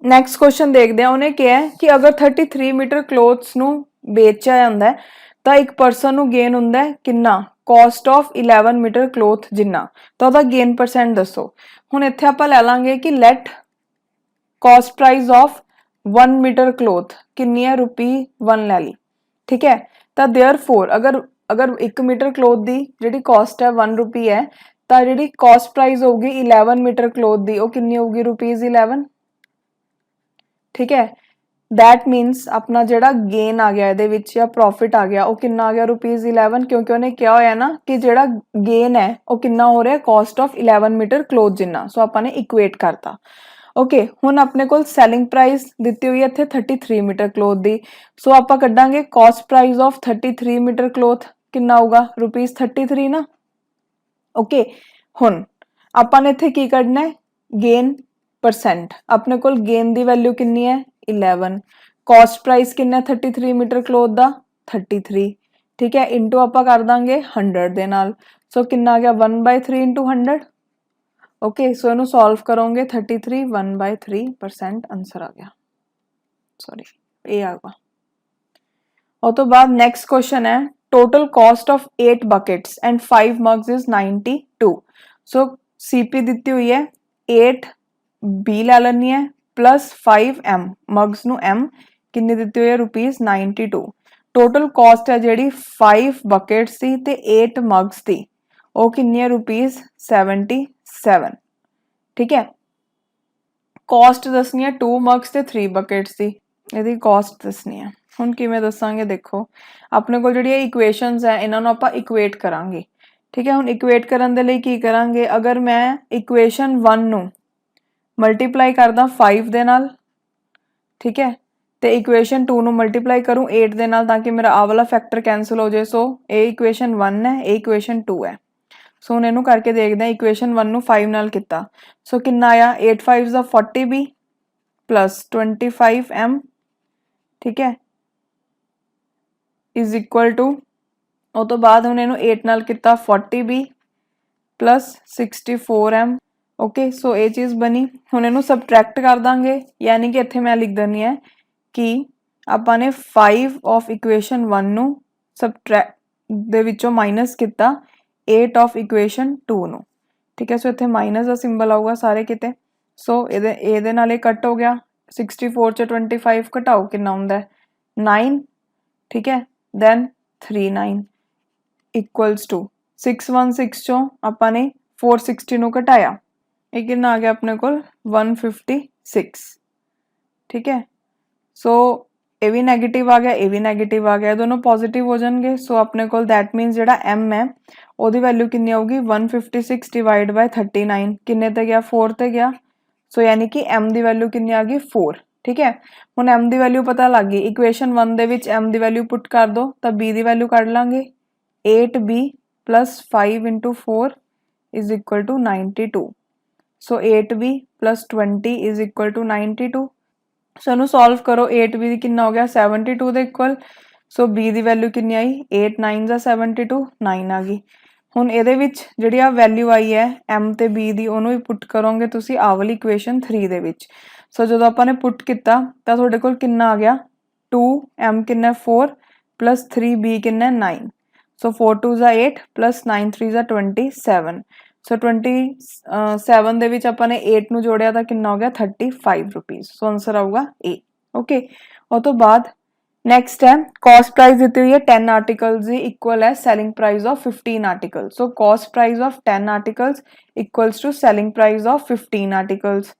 नैक्सट क्वेश्चन देखते हैं उन्हें क्या है कि अगर 33 मीटर क्लोथ्स नू बेचा जाता है तो एक परसन नू गेन होंदा है कितना कॉस्ट ऑफ 11 मीटर क्लोथ जिन्ना तो ਉਹਦਾ गेन परसेंट दसो। ਹੁਣ ਇੱਥੇ ਆਪਾਂ ਲੈ ਲਾਂਗੇ कि let cost price of 1 metre cloth कितनी है ₹1 ले ली। ठीक है, तो देयरफॉर अगर अगर 1 मीटर क्लोथ दी जिहड़ी कॉस्ट है ₹1 है तो जिहड़ी कॉस्ट प्राइस होगी 11 मीटर क्लोथ दी वो कितनी होगी ₹11। ठीक है, दैट मीनस अपना जिहड़ा गेन आ गया इहदे विच या प्रॉफिट आ गया वो कितना आ गया ₹11 क्योंकि उन्हें क्या होया ना कि जिहड़ा गेन है वो कितना हो रहा है कॉस्ट ऑफ 11 मीटर क्लोथ जिन्ना। सो आपां ने इक्वेट करता। ओके, हुण अपने कोल सैलिंग प्राइस दित्ती हुई है इत्थे 33 मीटर क्लोथ दी। सो आपां कड्डांगे cost price of 33 metre cloth कितना होगा ₹33 ना। ओके, हुण आपां ने इत्थे की कढना है गेन परसेंट। अपने कोल गेन दी वैल्यू कितनी है 11, कॉस्ट प्राइस कितना 33 मीटर क्लोथ दा 33। ठीक है, इंटू आपां कर दांगे 100 दे नाल। सो कितना आ गया 1/3 इंटू 100। ओके, सो इनू सॉल्व करोगे 33 1/3% आंसर आ गया। सॉरी ये आ गया। और तो बाद नेक्स्ट क्वेश्चन है total cost of 8 buckets and 5 mugs is 92। So CP दी हुई है 8 बी लै लेनी है प्लस 5 एम मग्स नू एम कितनी दी हुई है ₹92। टोटल कॉस्ट है जी 5 बकेट्स दी ते 8 मग्स दी वो कितनी है ₹77। ठीक है, कॉस्ट दसनी है 2 मग्स ते 3 बकेट्स दी ਇਹਦੀ कॉस्ट दसनी है। ਹੁਣ ਕਿਵੇਂ ਦੱਸਾਂਗੇ ਦੇਖੋ ਆਪਣੇ ਕੋਲ ਜਿਹੜੀ ਇਕੁਏਸ਼ਨਸ ਹੈ ਇਹਨਾਂ ਨੂੰ ਆਪਾਂ ਇਕੁਏਟ ਕਰਾਂਗੇ। ਠੀਕ ਹੈ, ਹੁਣ ਇਕੁਏਟ ਕਰਨ ਦੇ ਲਈ ਕੀ ਕਰਾਂਗੇ ਅਗਰ ਮੈਂ ਇਕੁਏਸ਼ਨ 1 ਨੂੰ ਮਲਟੀਪਲਾਈ ਕਰਦਾ 5 ਦੇ ਨਾਲ ठीक है ਤੇ ਇਕੁਏਸ਼ਨ 2 ਨੂੰ ਮਲਟੀਪਲਾਈ ਕਰੂੰ 8 ਦੇ ਨਾਲ ਤਾਂ ਕਿ ਮੇਰਾ ਆ ਵਾਲਾ ਫੈਕਟਰ ਕੈਨਸਲ ਹੋ ਜਾਏ। ਸੋ ਇਹ ਇਕੁਏਸ਼ਨ 1 ਹੈ ਇਹ ਇਕੁਏਸ਼ਨ 2 ਹੈ। सो हम इनू करके देखते हैं इक्वेशन 1 नू 5 नाल किता। सो कितना आया 8 5 ज़ा 40b प्लस 25 m। ठीक है, इज इक्वल टू उस तो बाद हम इनू 8 नाल किता 40b प्लस 64 m। ओके, सो ये चीज़ बनी। हम इनू सबट्रैक्ट कर देंगे यानी कि इत्थे मैं लिख देनी है कि आपां ने 5 ऑफ इक्वेशन 1 नू सबट्रैक्ट दे विचों माइनस किता 8 ऑफ इक्वेशन 2 नू। ठीक है, सो इत्थे माइनस का सिंबल आऊगा सारे किते। सो ये नाल कट हो गया 64 च 25 घटाओ कितना हुंदा है 9। ठीक है, दैन 39 इक्वल्स टू 616 चों आपां ने 460 नू घटाया ये कितना आ गया अपने कोल 156। ठीक है, सो ये भी नैगेटिव आ गया ये भी नैगेटिव आ गया दोनों पॉजिटिव हो जाएंगे। सो अपने कोल दैट मीनस जिहड़ा m है ਉਹਦੀ वैल्यू कितनी होगी 156 डिवाइड बाय 39 किन्ने ते गया 4 ते गया। सो यानी कि m ਦੀ वैल्यू कितनी आ गई 4। ठीक है, ਹੁਣ m ਦੀ वैल्यू पता लग गई इक्वेशन 1 ਦੇ ਵਿੱਚ m ਦੀ वैल्यू पुट कर दो ਤਾਂ b ਦੀ वैल्यू ਕੱਢ ਲਾਂਗੇ 8b plus 5 into 4 is equal to 92। So 8b plus 20 is equal to 92। So इनू सॉल्व करो 8b ਦੀ कितना हो गया 72 ਦੇ इक्वल। सो b ਦੀ वैल्यू कितनी आई 8 9 ज़ा 72 9 आ गई। ਹੁਣ ਇਹਦੇ ਵਿੱਚ ਜਿਹੜੀ ਆ ਵੈਲਿਊ ਆਈ ਹੈ m ਤੇ b ਦੀ ਉਹਨੂੰ ਵੀ ਪੁੱਟ ਕਰੋਗੇ ਤੁਸੀਂ ਆ ਵਾਲੀ ਇਕੁਏਸ਼ਨ 3 ਦੇ ਵਿੱਚ। ਸੋ ਜਦੋਂ ਆਪਾਂ ਨੇ ਪੁੱਟ ਕੀਤਾ ਤਾਂ ਤੁਹਾਡੇ ਕੋਲ ਕਿੰਨਾ ਆ ਗਿਆ 2m ਕਿੰਨਾ 4 प्लस 3b किन्ना 9, सो 4 2 ज़ा 8 प्लस 9 3 ज़ा 27, सो 27 ਦੇ ਵਿੱਚ ਆਪਾਂ ਨੇ 8 ਨੂੰ ਜੋੜਿਆ ਤਾਂ ਕਿੰਨਾ ਹੋ ਗਿਆ 35 रुपीज़, सो आंसर आऊगा ए। ओके, और तो बाद नेक्स्ट है कॉस्ट प्राइस दी हुई है 10 आर्टिकल्स इक्वल है selling price of 15 articles, so cost price of 10 articles equals to selling price of 15 articles.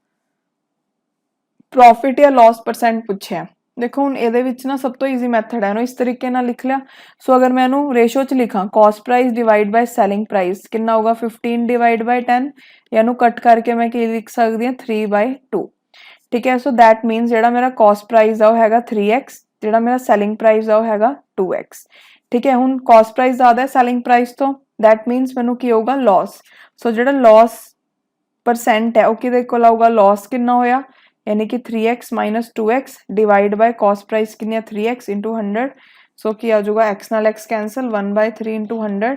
Profit या लॉस परसेंट पूछे है, देखो हुण इहदे विच ना सब तो ईजी मैथड है, इहनूं इस तरीके नाल लिख लिया। सो अगर मैं इहनूं रेशो च लिखां cost price divide by selling price कितना होगा 15 डिवाइड बाय 10, या इहनूं कट करके मैं की लिख सकदी हां 3/2, ठीक है। सो दैट मीनस जिहड़ा मेरा कॉस्ट प्राइस है वो हैगा 3x, जिहड़ा मेरा सेलिंग प्राइस है वो हैगा 2x, ठीक है। हुण कॉस्ट प्राइस ज़्यादा है सेलिंग प्राइस तो, दैट मीनस मैनूं की होगा लॉस। सो जिहड़ा लॉस परसेंट है वो किहदे कोल आऊगा, लॉस कितना होया यानी कि 3x minus 2x divide by cost price कितनी है 3x इंटू 100, सो की आ जाऊगा x नाल x कैंसल 1/3 इंटू 100,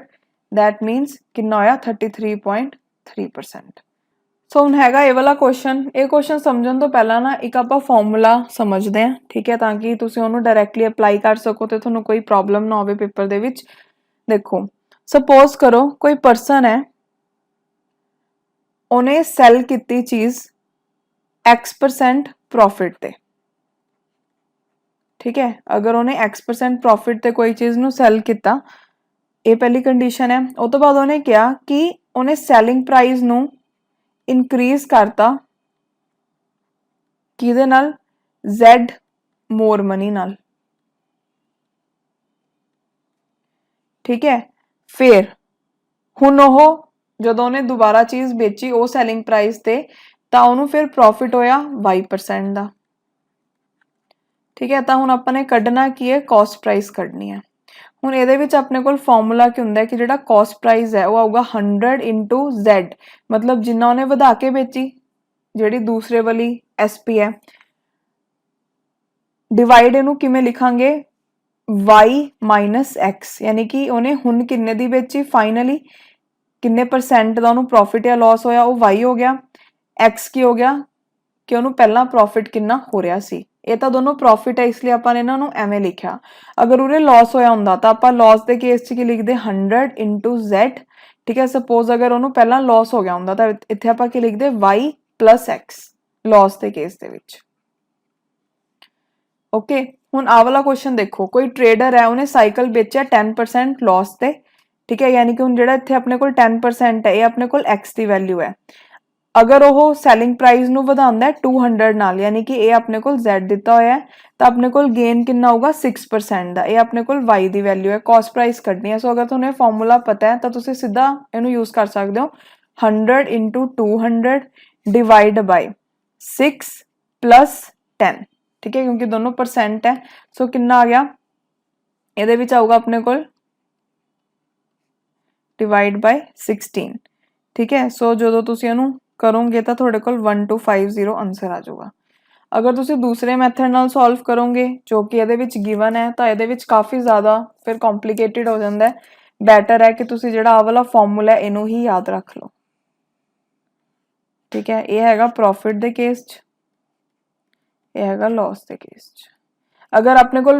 दैट मीनस कितना होया 33.3%। सो हुण हैगा ये वाला क्वेश्चन, ये क्वेश्चन समझण तो पहला ना एक आपां फॉर्मूला समझदे हैं, ठीक है, ताकि तुसीं उहनूं डायरैक्टली अप्लाई कर सको ते तुहानूं कोई प्रॉब्लम ना होवे पेपर दे विच। देखो सपोज करो कोई पर्सन है, उन्हें सैल कीती चीज़ X% प्रॉफिट ते, ठीक है। अगर उन्हें X% प्रॉफिट ते कोई चीज़ नूं सैल किता, ये पहली कंडीशन है। उस तो बाद उन्हें कहा कि उन्हें सैलिंग प्राइस नूं इनक्रीज करता किहदे नाल, Z मोर मनी नाल, ठीक है। फिर हुण ओह जदों उन्हें दोबारा चीज़ बेची वो सैलिंग प्राइस ते, तां उहनूं फिर प्रॉफिट होया Y% दा, ठीक है। तो हुण आपां ने कढना की है, कॉस्ट प्राइस कढनी है। हुण इहदे विच अपने कोल फॉर्मूला की हुंदा है कि जिहड़ा कॉस्ट प्राइस है वो आऊगा 100 इंटू Z, मतलब जिन्ना उन्हें वधा के बेची जिहड़ी दूसरे वाली SP है, डिवाइड इहनूं किवें लिखांगे Y माइनस X, यानी कि उन्हें हुण किन्ने दी बेची फाइनली किन्ने परसेंट दा उहनूं प्रॉफिट या लॉस होया वो Y हो गया, X की हो गया कि उहनूं पहला प्रॉफिट कितना हो रहा सी। ये तो दोनों प्रॉफिट है इसलिए आपां ने इन्हां नूं एवें लिखिया। अगर उरे लॉस होया हुंदा तां आपां लॉस दे केस च की लिखदे 100 इंटू Z, ठीक है। सपोज अगर उहनूं पहला लॉस हो गया हुंदा तां इत्थे आपां की लिखदे Y प्लस X लॉस दे केस दे विच। ओके, हुण आ वाला क्वेश्चन देखो, कोई ट्रेडर है उन्हें साइकिल बेचा 10% लॉस ते, ठीक है, यानी कि हुण जिहड़ा इत्थे अपने कोल 10% है ये अपने कोल X दी वैल्यू है। अगर वो सैलिंग प्राइस नूं वधांदा है 200 नाल, यानी कि ये अपने कोल Z दिता होया है, तो अपने कोल गेन कितना होगा 6% दा, ये अपने कोल Y दी वैल्यू है, कॉस्ट प्राइस कढनी है। सो अगर तुहानूं फॉर्मूला पता है तो तुसीं सीधा इहनूं यूज कर सकदे हो 100 इंटू 200 डिवाइड बाय 6 प्लस 10, ठीक है, क्योंकि दोनों परसेंट है। सो कितना आ गया, इहदे विच आऊगा अपने कोल डिवाइड बाय 16, ठीक है। सो जो तुसीं इहनूं करोगे तो थोड़े को 1250 आंसर आ जाऊगा। अगर तुसी दूसरे मैथड नाल सॉल्व करोगे जो कि इहदे विच गिवन है तो इहदे विच काफ़ी ज़्यादा फिर कॉम्प्लीकेटेड हो जाता है। बैटर है कि तुसी जिहड़ा आ वाला फॉर्मूला है इनू ही याद रख लो, ठीक है। यह हैगा प्रॉफिट दे केस च, यह हैगा लॉस दे केस च। अगर अपने को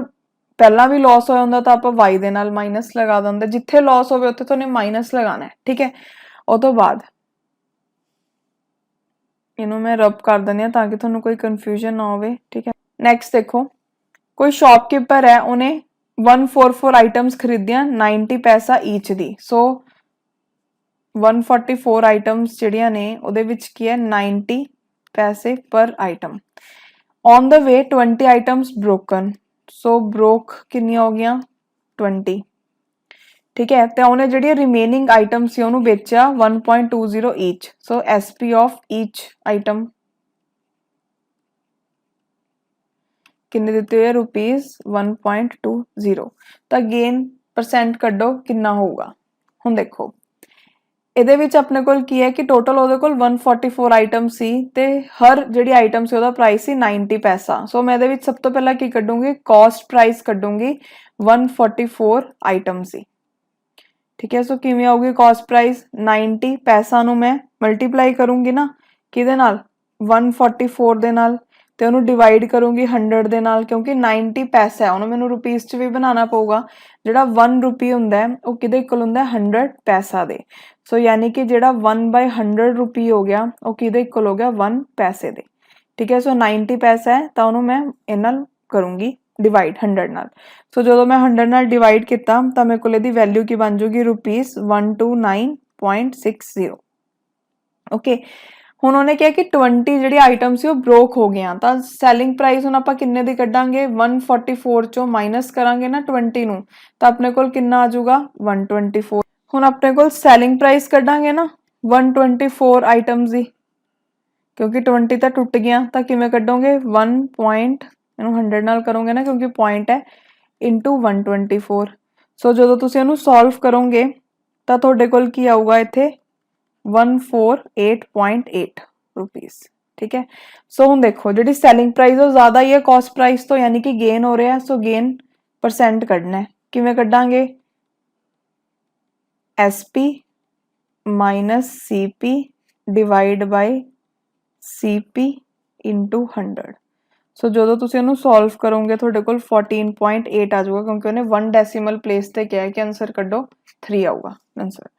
पहला भी लॉस होया हुंदा तो आप वाई दे नाल माइनस लगा देंगे, जिथे लॉस होवे उत्थे तुहानूं माइनस लगाना है, ठीक है। उस तो बाद इनू मैं रब कर देनी है ताकि थोड़ा कोई कन्फ्यूजन ना हो, ठीक है। नैक्सट देखो, कोई शॉपकीपर है उन्हें 144 आइटम्स खरीदियां 90 पैसा ईच दी। सो 144 आइटम्स जिहड़ियां ने उहदे विच की है 90 पैसे पर item. On the way 20 items broken, so broke कितनी हो गई 20, ठीक है। तो उन्हें जिहड़ी रिमेनिंग आइटम सी उहनूं बेचा 1.20 each. So SP of each item किन्ने दिते हुए ₹1.20। तो गेन परसेंट कड्डो कितना होगा। हुण देखो इहदे विच अपने कोल की है कि टोटल उहदे कोल 144 आइटम सी ते हर जिहड़ी आइटम सी उहदा प्राइस सी 90 पैसा। सो मैं इहदे विच सब तो पहला की कड्डूंगी, कॉस्ट प्राइस कड्डूंगी 144 आइटम सी, ठीक है। सो किवें आऊगी कॉस्ट प्राइस 90 पैसा नूं मैं मल्टीप्लाई करूंगी ना किहदे नाल 144 दे नाल, ਤੇ ਉਹਨੂੰ ਡਿਵਾਈਡ ਕਰੂੰਗੀ 100 ਦੇ ਨਾਲ ਕਿਉਂਕਿ 90 ਪੈਸਾ ਹੈ ਉਹਨੂੰ ਮੈਨੂੰ ਰੁਪੀਸ 'ਚ ਵੀ ਬਣਾਉਣਾ ਪਊਗਾ। ਜਿਹੜਾ 1 ਰੁਪੀ ਹੁੰਦਾ ਹੈ ਉਹ ਕਿਹਦੇ ਇਕੁਅਲ ਹੁੰਦਾ ਹੈ 100 ਪੈਸਾ ਦੇ। ਸੋ ਯਾਨੀ ਕਿ ਜਿਹੜਾ 1/100 ਰੁਪੀ ਹੋ ਗਿਆ ਉਹ ਕਿਹਦੇ ਇਕੁਅਲ ਹੋ ਗਿਆ 1 ਪੈਸੇ ਦੇ। ਠੀਕ ਹੈ, ਸੋ 90 ਪੈਸਾ ਹੈ ਤਾਂ ਉਹਨੂੰ ਮੈਂ ਇਹ ਨਾਲ ਕਰੂੰਗੀ डिवाइड 100 ਨਾਲ। सो जो मैं 100 ਨਾਲ डिवाइड किया तो मेरे को ਇਹਦੀ वैल्यू की बन जूगी ₹129.60। ओके, ਹੁਣ ਉਹਨੇ ਕਿਹਾ ਕਿ 20 ਜਿਹੜੀ ਆਈਟਮ ਸੀ ਉਹ ਬ੍ਰੋਕ ਹੋ ਗਈਆਂ ਤਾਂ ਸੈਲਿੰਗ ਪ੍ਰਾਈਸ ਹੁਣ ਆਪਾਂ ਕਿੰਨੇ ਦੀ ਕੱਢਾਂਗੇ 144 ਚੋਂ ਮਾਈਨਸ ਕਰਾਂਗੇ ਨਾ 20 ਨੂੰ ਤਾਂ ਆਪਣੇ ਕੋਲ ਕਿੰਨਾ ਆ ਜਾਊਗਾ 124। ਹੁਣ ਆਪਣੇ ਕੋਲ ਸੈਲਿੰਗ ਪ੍ਰਾਈਸ ਕੱਢਾਂਗੇ ਨਾ 124 ਆਈਟਮਸ ਦੀ ਕਿਉਂਕਿ 20 ਤਾਂ ਟੁੱਟ ਗਿਆ ਤਾਂ ਕਿਵੇਂ ਕੱਢੋਗੇ 1 ਪੁਆਇੰਟ ਇਹਨੂੰ 100 ਨਾਲ ਕਰੋਗੇ ਨਾ ਕਿਉਂਕਿ ਪੁਆਇੰਟ ਹੈ ਇਨਟੂ 124। ਸੋ ਜਦੋਂ ਤੁਸੀਂ ਇਹਨੂੰ ਸੋਲਵ ਕਰੋਗੇ ਤਾਂ ਤੁਹਾਡੇ ਕੋਲ ਕੀ ਆਊਗਾ ਇੱਥੇ 148.8 रुपीस। ठीक है, सो हम देखो जी सैलिंग प्राइस वो ज्यादा ही है कॉस्ट प्राइस तो यानी कि गेन हो रहा है। सो गेन परसेंट कढ़ना है किवें कढ़ांगे SP minus CP divide by CP into 100। सो जो तुसीं इहनूं सॉल्व करोगे तुहाडे कोल 14.8 आ जाऊगा क्योंकि उन्हें 1 डेसीमल प्लेस ते क्या है कि आंसर कड्डो 3 आऊगा आंसर।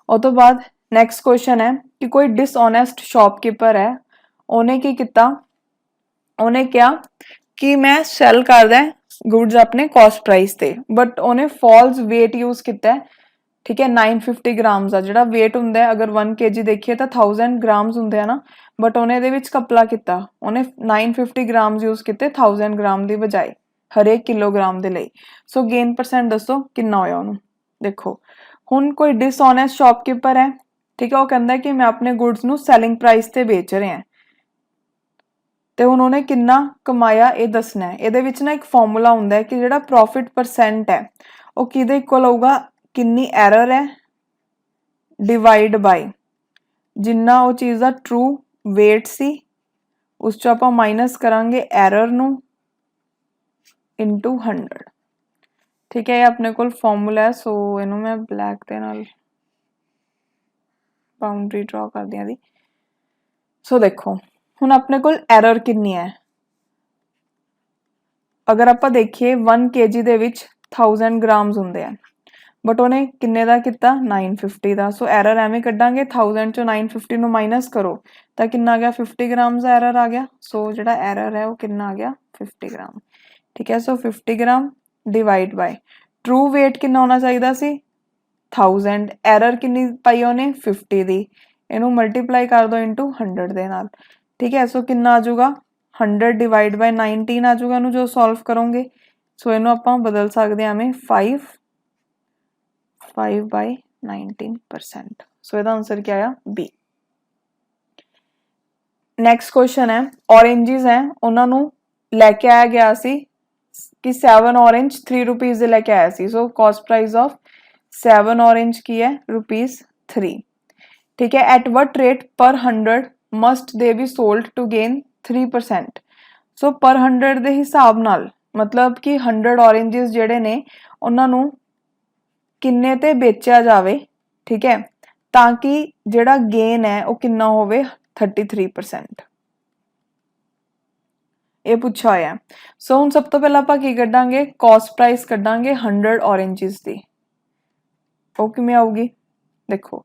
उस तो बाद नैक्सट क्वेश्चन है कि कोई डिसऑनेस्ट शॉपकीपर है उन्हें की किया उन्हें क्या कि मैं सैल करदा गुड्स अपने कॉस्ट प्राइस ते बट उन्हें फॉल्स वेट यूज किया है। ठीक है, 950 ग्राम्स आ जिहड़ा वेट हुंदा है अगर 1 kg देखिए तो 1000 ग्राम्स हुंदे हैं ना बट उन्हें इहदे विच कपला किया उन्हें 950 ग्राम्स यूज किए 1000 ग्राम की बजाय हरेक किलोग्राम के लिए। सो गेन परसेंट दसो कितना होया उन्होंने देखो हुण कोई डिसऑनेस्ट शॉपकीपर है। ठीक है, वो कहता है कि मैं अपने गुड्स नूं सैलिंग प्राइस ते बेच रहे हैं तो हुण उन्हें कितना कमाया ये दसना है। इहदे विच ना एक फॉर्मूला हुंदा है कि जिहड़ा प्रॉफिट परसेंट है वो किहदे इक्वल होऊगा कितनी एरर है डिवाइड बाय जिन्ना वो चीज़ दा ट्रू वेट सी उस चों आपां माइनस करांगे एरर नूं इनटू 100। ठीक है, ये अपने कोल फॉर्मूला है। सो इनू मैं ब्लैक दे नाल बाउंड्री ड्रॉ कर दियां दी। सो देखो हुण अपने कोल एरर कितनी है अगर आपां देखिए 1 kg दे विच 1000 ग्राम्स हुंदे हैं बट उन्हें किन्ने दा किता 950 दा। सो एरर एवें कड्डांगे 1000 चों 950 नूं माइनस करो तो कितना आ गया 50 ग्राम्स दा एरर आ गया। सो जिहड़ा एरर है वो कितना आ गया 50 ग्राम। ठीक है, so 50 gram divide by true weight कितना होना चाहिए सी 1000 एरर कितनी पाई उन्हें 50 दी इनू मल्टीप्लाई कर दो इंटू 100 दे नाल। ठीक है, सो कितना आ जाऊगा 100 डिवाइड बाय 19 आ जाऊगा इनू जो सॉल्व करोगे। सो इनू आपां बदल सकते हैं हमें 5/19%। सो इसका आंसर क्या आया बी। नैक्सट क्वेश्चन है ऑरेंजेस हैं उन्होंने लैके आया गया सी कि 7 ऑरेंज 3 रुपीज़ दे लैके आया सी। So cost price of 7 orange की है ₹3। ठीक है, eight what rate per 100 must they be sold to gain 3%। So per 100 दे हिसाब नाल मतलब कि 100 ऑरेंजेस जेडे ने उन्होंने किन्ने ते बेचा जावे। ठीक है, ताकि जेड़ा गेन है वो किन्ना होवे 33%। ये पूछा होया। सो हुण सब तो पहला आपां की कड्डांगे कॉस्ट प्राइस कड्डांगे 100 ऑरेंजेस दी। वो किवें आऊगी देखो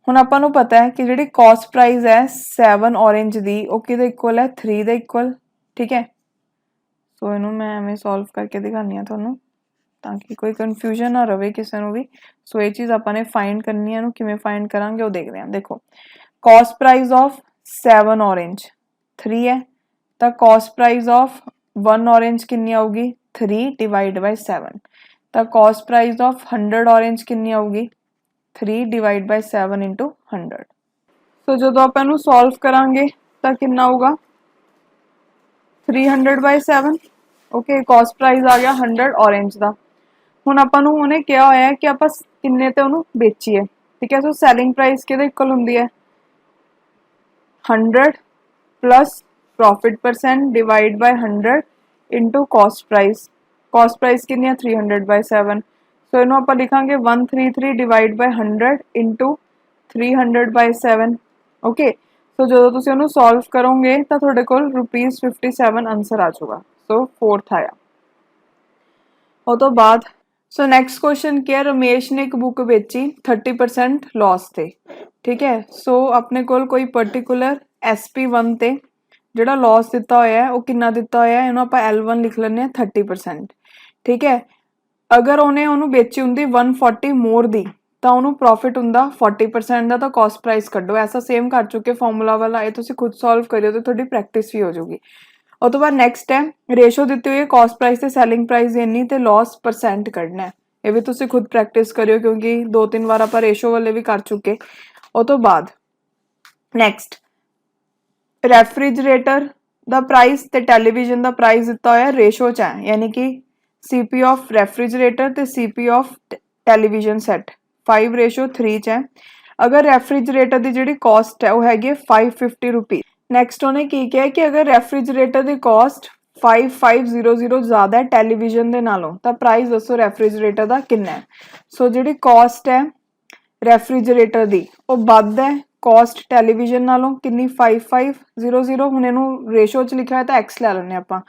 हुण आपां नूं पता है कि जिहड़ी कॉस्ट प्राइस है 7 ऑरेंज दी वो किहदे इक्वल है 3 दे इक्वल। ठीक है, सो इनू मैं एवें सॉल्व करके दिखानी है तुहानूं ताकि कोई कन्फ्यूजन ना रहे किसी नूं भी। सो ये चीज़ आपां ने फाइंड करनी है किवें फाइंड करांगे वो देखते हैं। देखो कॉस्ट प्राइस ऑफ 7 ऑरेंज 3 है तो कॉस्ट प्राइस ऑफ 1 ऑरेंज कितनी आऊगी 3 डिवाइड बाय 7 तो कॉस्ट प्राइस ऑफ 100 ऑरेंज कितनी आऊगी 3 डिवाइड बाय 7 इंटू 100। सो जो आप इनू सॉल्व करांगे तो कितना होगा 300 बाय 7। ओके, कॉस्ट प्राइस आ गया 100 ऑरेंज का। हुण आपां नूं उन्हें क्या होया कि आपां किन्ने ते उहनूं बेचीए। ठीक है, सो सैलिंग प्राइस किहदे इक्वल हुंदी है 100 plus profit percent divide by 100 into cost price. Cost price कितनी है 300 बाय 7। सो इनू आप लिखांगे 133 divide by 100 into 300 by 7। Okay, so ਜਦੋਂ ਤੁਸੀਂ ਉਹਨੂੰ ਸੋਲਵ ਕਰੋਗੇ ਤਾਂ ਤੁਹਾਡੇ ਕੋਲ ₹57 ਆਨਸਰ ਆ ਜਾਊਗਾ। ਸੋ 4th ਆਇਆ। ਉਹ ਤੋਂ ਬਾਅਦ ਸੋ ਨੈਕਸਟ क्वेश्चन ਕੀ ਹੈ, ਰਮੇਸ਼ ਨੇ ਇੱਕ ਬੁੱਕ ਵੇਚੀ 30% ਲॉस ਤੇ, ਠੀਕ ਹੈ। ਸੋ ਆਪਣੇ ਕੋਲ ਕੋਈ ਪਾਰਟਿਕੂਲਰ SP1 ਤੇ ਜਿਹੜਾ ਲॉस ਦਿੱਤਾ ਹੋਇਆ ਹੈ ਉਹ ਕਿੰਨਾ ਦਿੱਤਾ ਹੋਇਆ ਹੈ, ਇਹਨੂੰ ਆਪਾਂ L1 ਲਿਖ ਲੈਂਦੇ ਹਾਂ 30%, ਠੀਕ ਹੈ। ਅਗਰ ਉਹਨੂੰ ਵੇਚੀ ਹੁੰਦੀ 140 ਮੋਰ ਦੀ ਤਾਂ ਉਹਨੂੰ ਪ੍ਰੋਫਿਟ ਹੁੰਦਾ 40% ਦਾ। ਤਾਂ ਕਾਸਟ ਪ੍ਰਾਈਸ ਕੱਢੋ, ਐਸਾ ਸੇਮ ਕਰ ਚੁੱਕੇ ਫਾਰਮੂਲਾ ਵਾਲਾ, ਇਹ ਤੁਸੀਂ ਖੁਦ ਸੋਲਵ ਕਰਿਓ ਤੇ ਤੁਹਾਡੀ ਪ੍ਰੈਕਟਿਸ ਵੀ ਹੋ ਜਾਊਗੀ। ਉਹ ਤੋਂ ਬਾਅਦ ਨੈਕਸਟ ਹੈ ਰੇਸ਼ੋ ਦਿੱਤੀ ਹੋਈ ਹੈ ਕਾਸਟ ਪ੍ਰਾਈਸ ਤੇ ਸੈਲਿੰਗ ਪ੍ਰਾਈਸ ਇੰਨੀ ਤੇ ਲॉस ਪਰਸੈਂਟ ਕੱਢਣਾ ਹੈ। ਇਹ ਵੀ ਤੁਸੀਂ ਖੁਦ ਪ੍ਰੈਕਟਿਸ ਕਰਿਓ ਕਿਉਂਕਿ 2-3 ਵਾਰ ਆਪਾਂ ਰੇਸ਼ੋ ਵਾਲੇ ਵੀ ਕਰ ਚੁੱਕੇ। ਉਹ ਤੋਂ ਬਾਅਦ ਨੈਕਸਟ ਰੈਫ੍ਰਿਜਰੇਟਰ ਦਾ ਪ੍ਰਾਈਸ ਤੇ ਟੈਲੀਵਿਜ਼ਨ ਦਾ ਪ੍ਰਾਈਸ ਦਿੱਤਾ ਹੋਇਆ ਰੇਸ਼ੋ ਚ ਹੈ, ਯਾਨੀ ਕਿ CP ਆਫ ਰੈਫ੍ਰਿਜਰੇਟਰ ਤੇ CP ਆਫ ਟੈਲੀਵਿਜ਼ਨ ਸੈੱਟ 5:3 ਚ ਹੈ। ਅਗਰ ਰੈਫ੍ਰਿਜਰੇਟਰ ਦੀ ਜਿਹੜੀ ਕਾਸਟ ਹੈ ਉਹ ਹੈਗੀ 550 ਰੁਪਏ। ਨੈਕਸਟ ਉਹਨੇ ਕੀ ਕਿਹਾ ਕਿ ਅਗਰ ਰੈਫ੍ਰਿਜਰੇਟਰ ਦੀ ਕਾਸਟ 5500 ਜ਼ਿਆਦਾ ਹੈ ਟੈਲੀਵਿਜ਼ਨ ਦੇ ਨਾਲੋਂ ਤਾਂ ਪ੍ਰਾਈਸ ਦੱਸੋ ਰੈਫ੍ਰਿਜਰੇਟਰ ਦਾ ਕਿੰਨਾ ਹੈ। ਸੋ ਜਿਹੜੀ ਕਾਸਟ ਹੈ ਰੈਫ੍ਰਿਜਰੇਟਰ ਦੀ ਉਹ ਵੱਧ ਹੈ ਕਾਸਟ ਟੈਲੀਵਿਜ਼ਨ ਨਾਲੋਂ, ਕਿੰਨੀ 5500। ਹੁਣ ਇਹਨੂੰ ਰੇਸ਼ੋ ਚ ਲਿਖਿਆ ਹੋਇਆ ਤਾਂ x ਲੈ ਲੈਣੇ ਆਪਾਂ।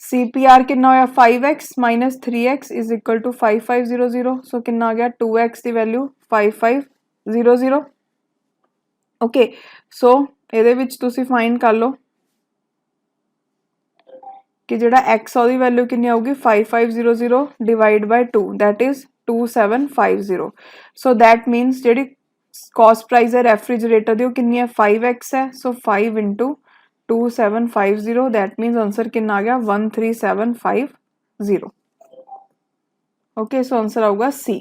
CPR ਕਿੰਨਾ ਹੋਇਆ 5x - 3x = 5500। ਸੋ ਕਿੰਨਾ ਆ ਗਿਆ 2x ਦੀ ਵੈਲਿਊ 5500। ਓਕੇ, ਸੋ ਇਹਦੇ ਵਿੱਚ ਤੁਸੀਂ ਫਾਈਂਡ ਕਰ ਲਓ ਕਿ ਜਿਹੜਾ x ਉਹਦੀ ਵੈਲਿਊ ਕਿੰਨੀ ਆਊਗੀ 5500 divide by 2 that is 2750। So that means ਜਿਹੜੀ ਕਾਸਟ ਪ੍ਰਾਈਸ ਹੈ ਰੈਫ੍ਰਿਜਰੇਟਰ ਦੀ ਉਹ ਕਿੰਨੀ ਹੈ 5x ਹੈ। ਸੋ 5 × 2750 ਦੈਟ ਮੀਨਸ ਆਨਸਰ ਕਿੰਨਾ ਆ ਗਿਆ 13750। ਓਕੇ, ਸੋ ਆਨਸਰ ਆਊਗਾ C।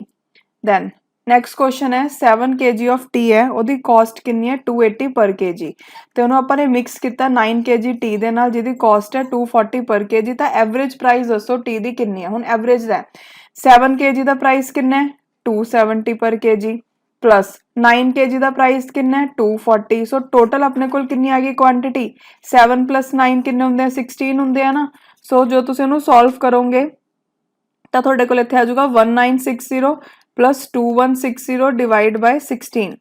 ਦੈਨ ਨੈਕਸਟ क्वेश्चन है 7 kg ऑफ टी है, ਉਹਦੀ ਕਾਸਟ ਕਿੰਨੀ ਹੈ 280 ਪਰ kg ਤੇ ਉਹਨੂੰ ਆਪਾਂ ਨੇ ਮਿਕਸ ਕੀਤਾ 9 kg ਟੀ ਦੇ ਨਾਲ ਜਿਹਦੀ ਕਾਸਟ ਹੈ 240 ਪਰ kg। ਤਾਂ ਐਵਰੇਜ ਪ੍ਰਾਈਸ ਦੱਸੋ ਟੀ ਦੀ ਕਿੰਨੀ ਹੈ। ਹੁਣ ਐਵਰੇਜ ਦਾ 7 kg ਦਾ ਪ੍ਰਾਈਸ ਕਿੰਨਾ ਹੈ 270 ਪਰ kg ਪਲੱਸ 9 kg ਦਾ ਪ੍ਰਾਈਸ ਕਿੰਨਾ ਹੈ 240। ਸੋ ਟੋਟਲ ਆਪਣੇ ਕੋਲ ਕਿੰਨੀ ਆ ਗਈ ਕੁਆਂਟੀਟੀ 7 + 9 ਕਿੰਨੇ ਹੁੰਦੇ ਆ 16 ਹੁੰਦੇ ਆ ਨਾ। ਸੋ ਜੋ ਤੁਸੀਂ ਉਹਨੂੰ ਸੋਲਵ ਕਰੋਗੇ ਤਾਂ ਤੁਹਾਡੇ ਕੋਲ ਇੱਥੇ ਆ ਜਾਊਗਾ 1960 plus 2160 divide by 16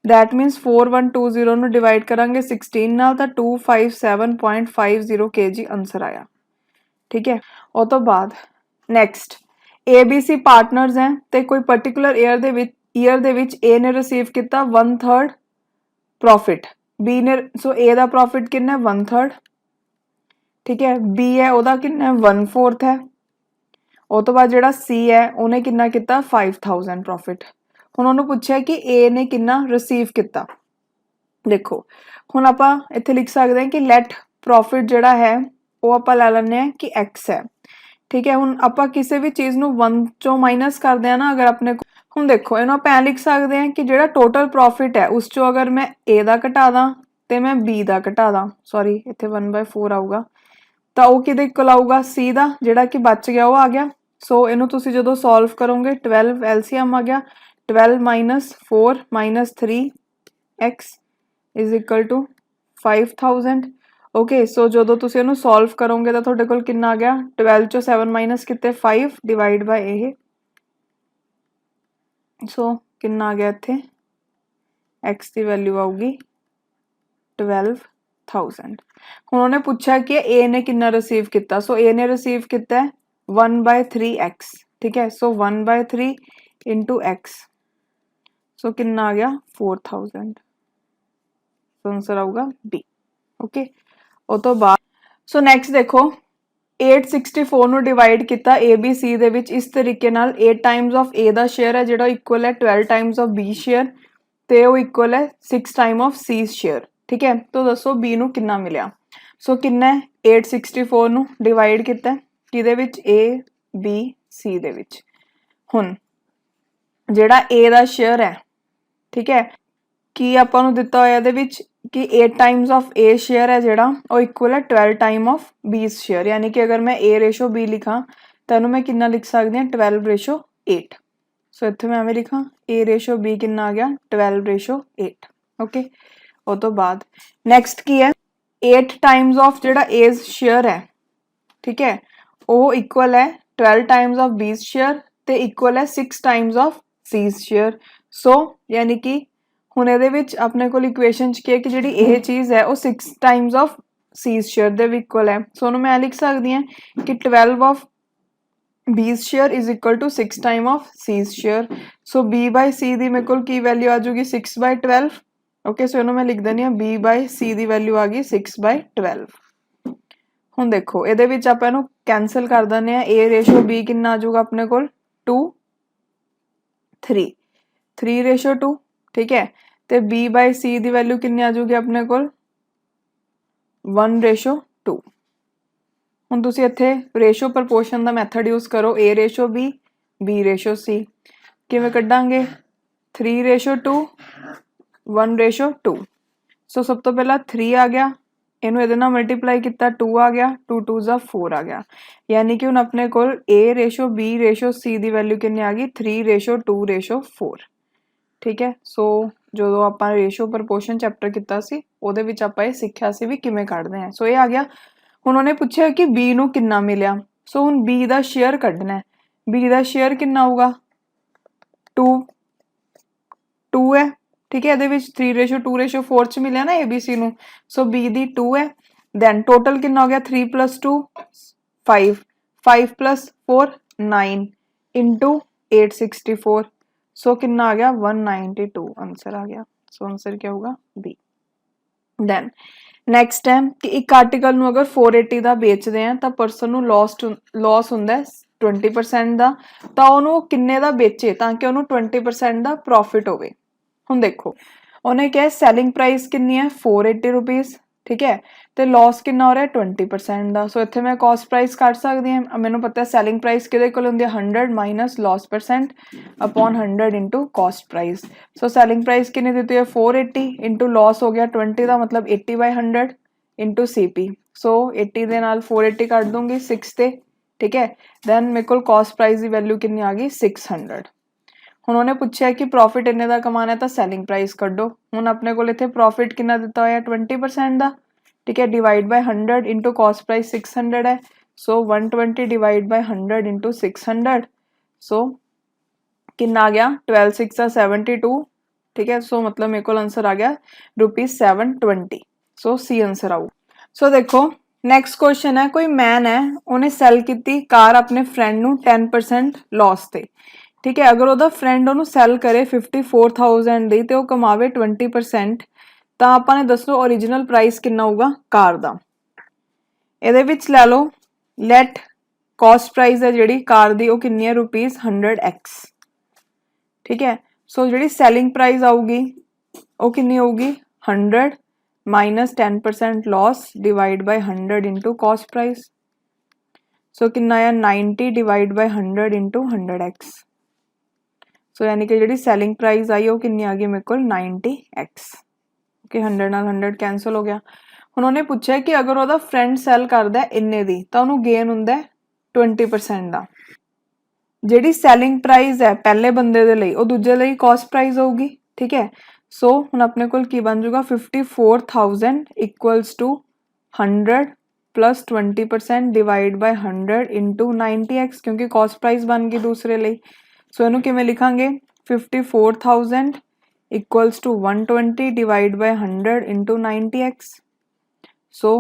that means 4120 ਨੂੰ ਡਿਵਾਈਡ ਕਰਾਂਗੇ 16 ਨਾਲ ਤਾਂ 257.50 kg ਆਨਸਰ ਆਇਆ, ਠੀਕ ਹੈ। ਉਹ ਤੋਂ ਬਾਅਦ ਨੈਕਸਟ ABC ਪਾਰਟਨਰਸ ਹੈ ਤੇ ਕੋਈ ਪਾਰਟਿਕੂਲਰ ਈਅਰ ਦੇ ਵਿੱਚ A ਨੇ ਰਿਸੀਵ ਕੀਤਾ 1/3 ਪ੍ਰੋਫਿਟ, B ਨੇ ਸੋ A ਦਾ ਪ੍ਰੋਫਿਟ ਕਿੰਨਾ 1/3, ਠੀਕ ਹੈ। B ਹੈ ਉਹਦਾ ਕਿੰਨਾ 1/4 ਹੈ। ਉਹ ਤੋਂ ਬਾਅਦ ਜਿਹੜਾ C ਹੈ ਉਹਨੇ ਕਿੰਨਾ ਕੀਤਾ 5000 ਪ੍ਰੋਫਿਟ। ਹੁਣ ਉਹਨੂੰ ਪੁੱਛਿਆ ਕਿ A ਨੇ ਕਿੰਨਾ ਰਿਸੀਵ ਕੀਤਾ। ਦੇਖੋ ਹੁਣ ਆਪਾਂ ਇੱਥੇ ਲਿਖ ਸਕਦੇ ਹਾਂ ਕਿ ਲੈਟ ਪ੍ਰੋਫਿਟ ਜਿਹੜਾ ਹੈ ਉਹ ਆਪਾਂ ਲੈ ਲੈਂਦੇ ਹਾਂ ਕਿ X ਹੈ, ਠੀਕ ਹੈ। ਹੁਣ ਆਪਾਂ ਕਿਸੇ ਵੀ ਚੀਜ਼ ਨੂੰ 1 ਚੋਂ ਮਾਈਨਸ ਕਰਦੇ ਆ ਨਾ, ਅਗਰ ਆਪਣੇ ਹੁਣ ਦੇਖੋ ਇਹਨੂੰ ਆਪਾਂ ਐਂ ਲਿਖ ਸਕਦੇ ਹਾਂ ਕਿ ਜਿਹੜਾ ਟੋਟਲ ਪ੍ਰੋਫਿਟ ਹੈ ਉਸ ਚੋਂ ਅਗਰ ਮੈਂ A ਦਾ ਘਟਾ ਦਾਂ ਤੇ ਮੈਂ B ਦਾ ਘਟਾ ਦਾਂ, ਸੌਰੀ ਇੱਥੇ 1/4 ਆਊਗਾ ਤਾਂ ਉਹ ਕਿਹਦੇ ਇਕੁਅਲ ਆਊਗਾ C ਦਾ, ਜਿਹੜਾ ਕਿ ਬਚ ਗਿਆ ਉਹ ਆ ਗਿਆ। ਸੋ ਇਹਨੂੰ ਤੁਸੀਂ ਜਦੋਂ ਸੋਲਵ ਕਰੋਗੇ 12 LCM ਆ ਗਿਆ 12 - 4 - 3x = 5000। ਓਕੇ, ਸੋ ਜਦੋਂ ਤੁਸੀਂ ਇਹਨੂੰ ਸੋਲਵ ਕਰੋਗੇ ਤਾਂ ਤੁਹਾਡੇ ਕੋਲ ਕਿੰਨਾ ਆ ਗਿਆ 12 ਚੋਂ 7 ਮਾਈਨਸ ਕੀਤੇ 5 ਡਿਵਾਈਡ ਬਾਈ ਇਹ, ਸੋ ਕਿੰਨਾ ਆ ਗਿਆ ਇੱਥੇ x ਦੀ ਵੈਲਿਊ ਆਊਗੀ 12000। ਹੁਣ ਉਹਨੇ ਪੁੱਛਿਆ ਕਿ A ਨੇ ਕਿੰਨਾ ਰਿਸੀਵ ਕੀਤਾ। ਸੋ A ਨੇ ਰਿਸੀਵ ਕੀਤਾ 1/3x, ਠੀਕ ਹੈ। ਸੋ 1/3 × x, ਸੋ ਕਿੰਨਾ ਆ ਗਿਆ 4000। ਆਨਸਰ ਆਊਗਾ B, ਓਕੇ। ਉਹ ਤੋਂ ਬਾਅਦ ਸੋ ਨੈਕਸਟ ਦੇਖੋ 864 ਨੂੰ ਡਿਵਾਈਡ ਕੀਤਾ ABC ਦੇ ਵਿੱਚ ਇਸ ਤਰੀਕੇ ਨਾਲ 8 Times of A the share ਹੈ ਜਿਹੜਾ ਇਕੁਅਲ ਹੈ 12 ਟਾਈਮਸ ਆਫ B ਸ਼ੇਅਰ ਤੇ ਉਹ ਇਕੁਅਲ ਹੈ 6 ਟਾਈਮ ਆਫ C ਸ਼ੇਅਰ, ਠੀਕ ਹੈ। ਤਾਂ ਦੱਸੋ B ਨੂੰ ਕਿੰਨਾ ਮਿਲਿਆ। ਸੋ ਕਿੰਨਾ 864 ਨੂੰ ਡਿਵਾਈਡ ਕੀਤਾ ਕਿਹਦੇ ਵਿੱਚ A B C ਦੇ ਵਿੱਚ। ਹੁਣ ਜਿਹੜਾ A ਦਾ ਸ਼ੇਅਰ ਹੈ, ਠੀਕ ਹੈ, ਕੀ ਆਪਾਂ ਨੂੰ ਦਿੱਤਾ ਹੋਇਆ ਇਹਦੇ ਵਿੱਚ ਕਿ 8 ਟਾਈਮਸ ਆਫ A ਸ਼ੇਅਰ ਹੈ ਜਿਹੜਾ ਉਹ ਇਕੁਅਲ ਹੈ 12 ਟਾਈਮ ਆਫ B ਸ਼ੇਅਰ, ਯਾਨੀ ਕਿ ਅਗਰ ਮੈਂ A/B ਲਿਖਾਂ ਤਾਂ ਇਹਨੂੰ ਮੈਂ ਕਿੰਨਾ ਲਿਖ ਸਕਦੀ ਹਾਂ 12/8। ਸੋ ਇੱਥੇ ਮੈਂ ਐਵੇਂ ਲਿਖਾਂ A/B ਕਿੰਨਾ ਆ ਗਿਆ 12/8, ਓਕੇ। ਉਹ ਤੋਂ ਬਾਅਦ ਨੈਕਸਟ ਕੀ ਹੈ 8 ਟਾਈਮਸ ਆਫ ਜਿਹੜਾ A ਸ਼ੇਅਰ ਹੈ, ਠੀਕ ਹੈ, ਉਹ ਇਕੁਅਲ ਹੈ 12 ਟਾਈਮਸ ਆਫ B ਸ਼ੇਅਰ ਤੇ ਇਕੁਅਲ ਹੈ 6 ਟਾਈਮਸ ਆਫ C ਸ਼ੇਅਰ। ਸੋ ਯਾਨੀ ਕਿ ਹੁਣ ਇਹਦੇ ਵਿੱਚ ਆਪਣੇ ਕੋਲ ਇਕੁਏਸ਼ਨ 'ਚ ਕੀ ਹੈ ਕਿ ਜਿਹੜੀ ਇਹ ਚੀਜ਼ ਹੈ ਉਹ 6 ਟਾਈਮਸ ਆਫ C's ਸ਼ੇਅਰ ਦੇ ਵੀ ਇਕੁਅਲ ਹੈ। ਸੋ ਉਹਨੂੰ ਮੈਂ ਲਿਖ ਸਕਦੀ ਹਾਂ ਕਿ 12 of B's share is equal to 6 time of C's share. So B by C ਦੀ ਮੇਰੇ ਕੋਲ ਕੀ ਵੈਲਿਊ ਆ ਜਾਊਗੀ 6 by 12। ਓਕੇ ਸੋ ਇਹਨੂੰ ਮੈਂ ਲਿਖ ਦਿੰਦੀ ਹਾਂ B by C the value ਆ ਗਈ 6 by 12। ਹੁਣ ਦੇਖੋ ਇਹਦੇ ਵਿੱਚ ਆਪਾਂ ਇਹਨੂੰ ਕੈਨਸਲ ਕਰ ਦਿੰਦੇ ਆ। A ਰੇਸ਼ੋ B ਕਿੰਨਾ ਆ ਜਾਊਗਾ ਆਪਣੇ ਕੋਲ 2 3 3 ਰੇਸ਼ੋ 2 ਠੀਕ ਹੈ ਤੇ B by C the value ਕਿੰਨੀ ਆ ਜਾਊਗੀ ਆਪਣੇ ਕੋਲ 1 ਰੇਸ਼ੋ 2। ਹੁਣ ਤੁਸੀਂ ਇੱਥੇ ਰੇਸ਼ੋ ਪ੍ਰਪੋਰਸ਼ਨ ਦਾ ਮੈਥਡ ਯੂਜ਼ ਕਰੋ A ratio B B ratio C ਕਿਵੇਂ ਕੱਢਾਂਗੇ 3 ਰੇਸ਼ੋ 2 1 ਰੇਸ਼ੋ 2। ਸੋ ਸਭ ਤੋਂ ਪਹਿਲਾਂ 3 ਆ ਗਿਆ ਇਹਨੂੰ ਇਹਦੇ ਨਾਲ ਮਲਟੀਪਲਾਈ ਕੀਤਾ 2 ਆ ਗਿਆ 2 2 ਦਾ 4 ਆ ਗਿਆ ਯਾਨੀ ਕਿ ਹੁਣ ਆਪਣੇ ਕੋਲ A ratio B ratio C the value ਕਿੰਨੀ ਆ ਗਈ 3 ਰੇਸ਼ੋ 2 ਰੇਸ਼ੋ 4 ਠੀਕ ਹੈ। ਸੋ ਜਦੋਂ ਆਪਾਂ ਰੇਸ਼ੋ ਪ੍ਰਪੋਰਸ਼ਨ ਚੈਪਟਰ ਕੀਤਾ ਸੀ ਉਹਦੇ ਵਿੱਚ ਆਪਾਂ ਇਹ ਸਿੱਖਿਆ ਸੀ ਵੀ ਕਿਵੇਂ ਕੱਢਦੇ ਆ। ਸੋ ਇਹ ਆ ਗਿਆ। ਹੁਣ ਉਹਨੇ ਪੁੱਛਿਆ ਕਿ B ਨੂੰ ਕਿੰਨਾ ਮਿਲਿਆ ਸੋ ਹੁਣ B ਦਾ ਸ਼ੇਅਰ ਕੱਢਣਾ ਹੈ। B ਦਾ ਸ਼ੇਅਰ ਕਿੰਨਾ ਹੋਊਗਾ 2 2 ਹੈ ਠੀਕ ਹੈ ਇਹਦੇ ਵਿੱਚ 3 ਰੇਸ਼ੋ 2 ਰੇਸ਼ੋ 4 ਚ ਮਿਲਿਆ ਨਾ ABC ਨੂੰ ਸੋ B ਦੀ 2 ਹੈ ਦੈਨ ਟੋਟਲ ਕਿੰਨਾ ਹੋ ਗਿਆ 3 plus 2 5 5 plus 4 9 into 864 ਸੋ ਕਿੰਨਾ ਆ ਗਿਆ 192 ਆंसर ਆ ਗਿਆ। ਸੋ ਆंसर क्या होगा B। ਦੈਨ ਨੈਕਸਟ ਹੈ ਕਿ ਇੱਕ ਆਰਟੀਕਲ ਨੂੰ ਅਗਰ 480 ਦਾ ਵੇਚਦੇ ਆ ਤਾਂ ਪਰਸਨ ਨੂੰ ਲਾਸ ਹੁੰਦਾ 20% ਦਾ ਤਾਂ ਉਹਨੂੰ ਕਿੰਨੇ ਦਾ ਵੇਚੇ ਤਾਂ ਕਿ ਉਹਨੂੰ 20% ਦਾ ਪ੍ਰੋਫਿਟ ਹੋਵੇ। ਹੁਣ ਦੇਖੋ ਉਹਨੇ ਕਿਹਾ ਸੈਲਿੰਗ ਪ੍ਰਾਈਸ ਕਿੰਨੀ ਹੈ 480 ਰੁਪੀਸ ਠੀਕ ਹੈ ਤੇ ਲਾਸ ਕਿੰਨਾ ਹੋ ਰਿਹਾ 20% ਦਾ। ਸੋ ਇੱਥੇ ਮੈਂ ਕਾਸਟ ਪ੍ਰਾਈਸ ਕੱਢ ਸਕਦੀ ਹਾਂ। ਮੈਨੂੰ ਪਤਾ ਸੈਲਿੰਗ ਪ੍ਰਾਈਸ ਕਿਹਦੇ ਕੋਲ ਹੁੰਦੀ ਹੈ 100 minus loss percent upon 100 into cost price. So selling price कितनी देती है 480 इंटू लॉस हो गया 20 का मतलब 80 बाय 100 इंटू CP। सो 80 ਦੇ ਨਾਲ 480 ਕੱਢ ਦੂੰਗੀ 6 ਤੇ ਠੀਕ ਹੈ ਦੈਨ ਮੇਰੇ ਕੋਲ ਕਾਸਟ ਪ੍ਰਾਈਸ ਦੀ ਵੈਲਿਊ ਕਿੰਨੀ ਆ ਗਈ 600। ਹੁਣ ਉਹਨੇ ਪੁੱਛਿਆ ਕਿ ਪ੍ਰੋਫਿਟ ਇੰਨੇ ਦਾ ਕਮਾਣਾ ਤਾਂ ਸੈਲਿੰਗ ਪ੍ਰਾਈਸ ਕੱਢੋ। ਹੁਣ ਆਪਣੇ ਕੋਲ ਇੱਥੇ ਪ੍ਰੋਫਿਟ ਕਿੰਨਾ ਦਿੱਤਾ ਹੋਇਆ 20% ਦਾ ਠੀਕ ਹੈ divide by 100 into cost price 600 ਹੈ ਸੋ 120 ਡਿਵਾਈਡ ਬਾਈ 100 ਇੰਟੂ 600 ਸੋ ਕਿੰਨਾ ਆ ਗਿਆ 12 6 72 ਠੀਕ ਹੈ। ਸੋ ਮਤਲਬ ਮੇਰੇ ਕੋਲ ਆंसर ਆ ਗਿਆ ₹720 ਸੋ C ਆंसर ਆਊ। ਸੋ ਦੇਖੋ ਨੈਕਸਟ ਕੁਐਸਚਨ ਹੈ ਕੋਈ ਮੈਨ ਹੈ ਉਹਨੇ ਸੈਲ ਕੀਤੀ ਕਾਰ ਆਪਣੇ ਫਰੈਂਡ ਨੂੰ 10% ਲਾਸ ਤੇ ਠੀਕ ਹੈ ਅਗਰ ਉਹਦਾ ਫਰੈਂਡ ਉਹਨੂੰ ਸੈਲ ਕਰੇ 54000 ਦੀ ਤੇ ਉਹ ਕਮਾਵੇ 20% ਤਾਂ ਆਪਾਂ ਨੇ ਦੱਸੋ ओरिजिनल ਪ੍ਰਾਈਸ ਕਿੰਨਾ ਹੋਊਗਾ ਕਾਰ ਦਾ। ਇਹਦੇ ਵਿੱਚ ਲੈ ਲਓ ਲੈਟ ਕਾਸਟ ਪ੍ਰਾਈਸ ਹੈ ਜਿਹੜੀ ਕਾਰ ਦੀ ਉਹ ਕਿੰਨੀ ਹੈ ₹100x ठीक है। सो जी सैलिंग प्राइस आऊगी वो कितनी होगी 100 minus 10% loss divide by 100 into cost price सो कितना आया 90 डिवाइड बाय 100 इंटू 100x सो यानी कि जी सैलिंग प्राइस आई वो कितनी आ गई मेरे को 90x ओके 100 नाल 100 कैंसल हो गया। उन्होंने पूछा कि अगर वो फ्रेंड सैल करता है इन्ने दी तो उन्होंने गेन होंगे 20% का ਜਿਹੜੀ ਸੈਲਿੰਗ ਪ੍ਰਾਈਸ ਹੈ ਪਹਿਲੇ ਬੰਦੇ ਦੇ ਲਈ ਉਹ ਦੂਜੇ ਲਈ ਕਾਸਟ ਪ੍ਰਾਈਸ ਹੋਊਗੀ ਠੀਕ ਹੈ। ਸੋ ਹੁਣ ਆਪਣੇ ਕੋਲ ਕੀ ਬਣ ਜਾਊਗਾ 54000 equals to 100 plus 20% divide by 100 into 90x क्योंकि कॉस्ट प्राइस बन गई दूसरे ਲਈ सो ਇਹਨੂੰ ਕਿਵੇਂ ਲਿਖਾਂਗੇ 54000 equals to 120 divide by 100 into 90x so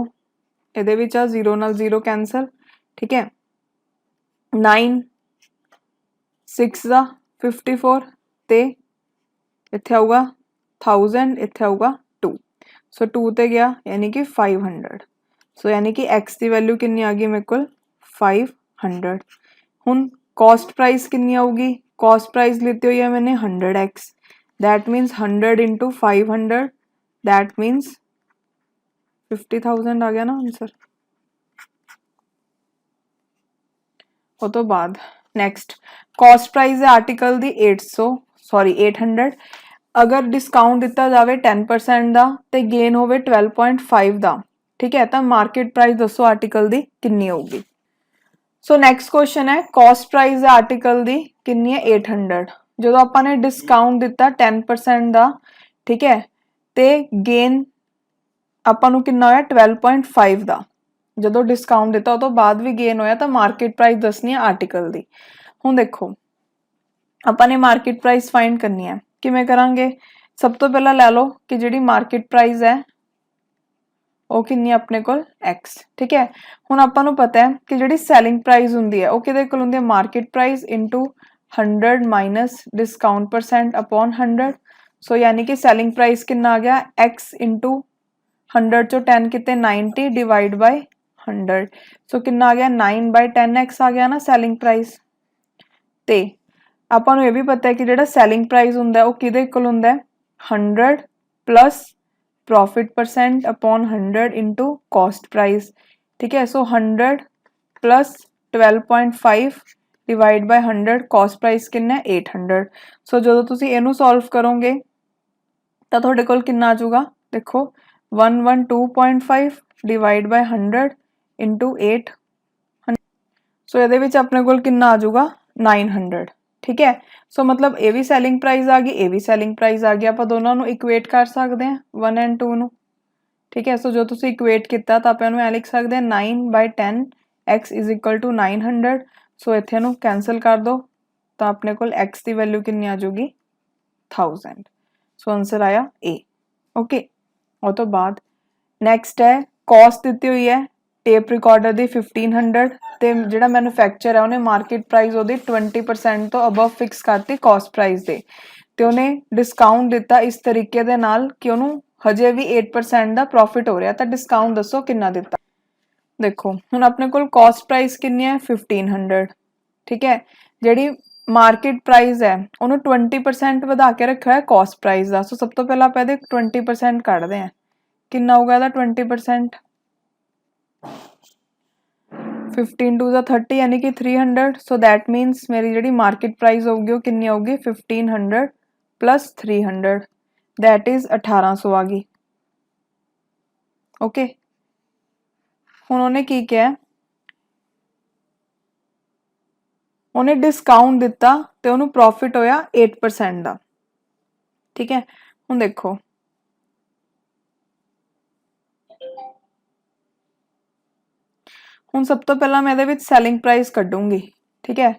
ਇਹਦੇ ਵਿੱਚ ਆ 0 ਨਾਲ 0 कैंसल ठीक है 9 6 ਦਾ 54 ਤੇ ਇੱਥੇ ਆਊਗਾ 1000 ਇੱਥੇ ਆਊਗਾ 2 ਸੋ 2 ਤੇ ਗਿਆ ਯਾਨੀ ਕਿ 500 ਸੋ ਯਾਨੀ ਕਿ x ਦੀ ਵੈਲਿਊ ਕਿੰਨੀ ਆ ਗਈ ਮੇਰੇ ਕੋਲ 500। ਹੁਣ ਕਾਸਟ ਪ੍ਰਾਈਸ ਕਿੰਨੀ ਆਊਗੀ ਕਾਸਟ ਪ੍ਰਾਈਸ ਲਿੱਤੀ ਹੋਈ ਹੈ ਮੈंने 100x that means 100 into 500 that means 50000 आ गया ना आंसर। वो तो बाद नैक्सट कॉस्ट प्राइस है आर्टिकल दी 800 अगर डिस्काउंट दिता जाए 10% का तो गेन हो 12.5 का ठीक है तो मार्केट प्राइस दसो आर्टिकल की कितनी होगी। सो नैक्सट क्वेश्चन है कॉस्ट प्राइस है आर्टिकल की कितनी है 800 जो आपने डिस्काउंट दिता 10% का ठीक है तो गेन आपां नूं कितना होया 12.5 का जो डिस्काउंट दिता तो बाद भी गेन होया तो मार्केट प्राइस दसनी है आर्टिकल की। हुण देखो आपां ने मार्केट प्राइस फाइंड करनी है किवें करांगे सब तो पहला लै लो कि जिहड़ी मार्केट प्राइस है वो कितनी अपने कोल x, ठीक है। हुण आपां नूं पता है कि जिहड़ी सैलिंग प्राइस हुंदी है वो किहदे कोल हुंदी है, market price into 100 minus discount percent upon 100। सो यानी कि सैलिंग प्राइस कितना आ गया, x इंटू 100 चो 10 कितने 90 डिवाइड बाय 100। सो कितना आ गया 9/10x आ गया ना सैलिंग प्राइस। ते ਆਪਾਂ ਨੂੰ ਇਹ ਵੀ ਪਤਾ ਹੈ ਕਿ ਜਿਹੜਾ ਸੈਲਿੰਗ ਪ੍ਰਾਈਸ ਹੁੰਦਾ ਉਹ ਕਿਹਦੇ ਇਕੁਅਲ ਹੁੰਦਾ ਹੈ 100 plus profit percent upon 100 into cost price, ठीक है। सो 100 plus 12.5 divide by 100 cost price कितना है 800। सो जो तुसी इनू सॉल्व करोगे तो तुहाडे कोल कितना आ जाऊगा, देखो 112.5 डिवाइड बाय 100 इंटू 8। सो ये अपने कोल कितना आ जाऊगा 900, ठीक है। सो मतलब ये भी सैलिंग प्राइस आ गई, ये भी सैलिंग प्राइस आ गई, आप दोनों को इक्वेट कर सकते हैं 1 एंड 2 नू, ठीक है। सो जो तुम इक्वेट किया तो आप ए लिख सकते हैं 9/10 x इज इक्वल टू 900। सो इतने कैंसल कर दो तो अपने को x की वैल्यू कितनी आ जाएगी 1000। सो आंसर आया ए, ओके। और तो बाद नैक्सट है कॉस्ट दी हुई है टेप रिकॉर्डर की 1500 ਤੇ ਜਿਹੜਾ ਮੈਨੂਫੈਕਚਰ ਹੈ ਉਹਨੇ ਮਾਰਕੀਟ ਪ੍ਰਾਈਸ ਉਹਦੀ 20% ਤੋਂ ਅਬਵ ਫਿਕਸ ਕਰਤੀ ਕਾਸਟ ਪ੍ਰਾਈਸ ਦੇ, ਤੇ ਉਹਨੇ ਡਿਸਕਾਊਂਟ ਦਿੱਤਾ ਇਸ ਤਰੀਕੇ ਦੇ ਨਾਲ ਕਿ ਉਹਨੂੰ ਹਜੇ ਵੀ 8% ਦਾ ਪ੍ਰੋਫਿਟ ਹੋ ਰਿਹਾ। ਤਾਂ ਡਿਸਕਾਊਂਟ ਦੱਸੋ ਕਿੰਨਾ ਦਿੱਤਾ। ਦੇਖੋ ਹੁਣ ਆਪਣੇ ਕੋਲ ਕਾਸਟ ਪ੍ਰਾਈਸ ਕਿੰਨੀ ਹੈ 1500, ਠੀਕ ਹੈ। ਜਿਹੜੀ ਮਾਰਕੀਟ ਪ੍ਰਾਈਸ ਹੈ ਉਹਨੂੰ 20% ਵਧਾ ਕੇ ਰੱਖਿਆ ਹੈ ਕਾਸਟ ਪ੍ਰਾਈਸ ਦਾ। ਸੋ ਸਭ ਤੋਂ ਪਹਿਲਾਂ ਆਪਾਂ ਇਹਦੇ 20% ਕੱਢਦੇ ਹਾਂ, ਕਿੰਨਾ ਹੋਊਗਾ ਇਹਦਾ 20%। 15 टू 30 यानी कि 300। सो दैट मीनस मेरी जी मार्केट प्राइस होगी वो कितनी होगी 1500 प्लस 300 दैट इज 1800 आ गई, ओके। हुण उन्हें की किया, उन्हें डिस्काउंट दिता ते उन्हें प्रॉफिट होया 8% का, ठीक है। हुण देखो ਹੁਣ ਸਭ ਤੋਂ ਪਹਿਲਾਂ ਮੈਂ ਇਹਦੇ ਵਿੱਚ ਸੈਲਿੰਗ ਪ੍ਰਾਈਸ ਕੱਢੂੰਗੀ, ਠੀਕ ਹੈ।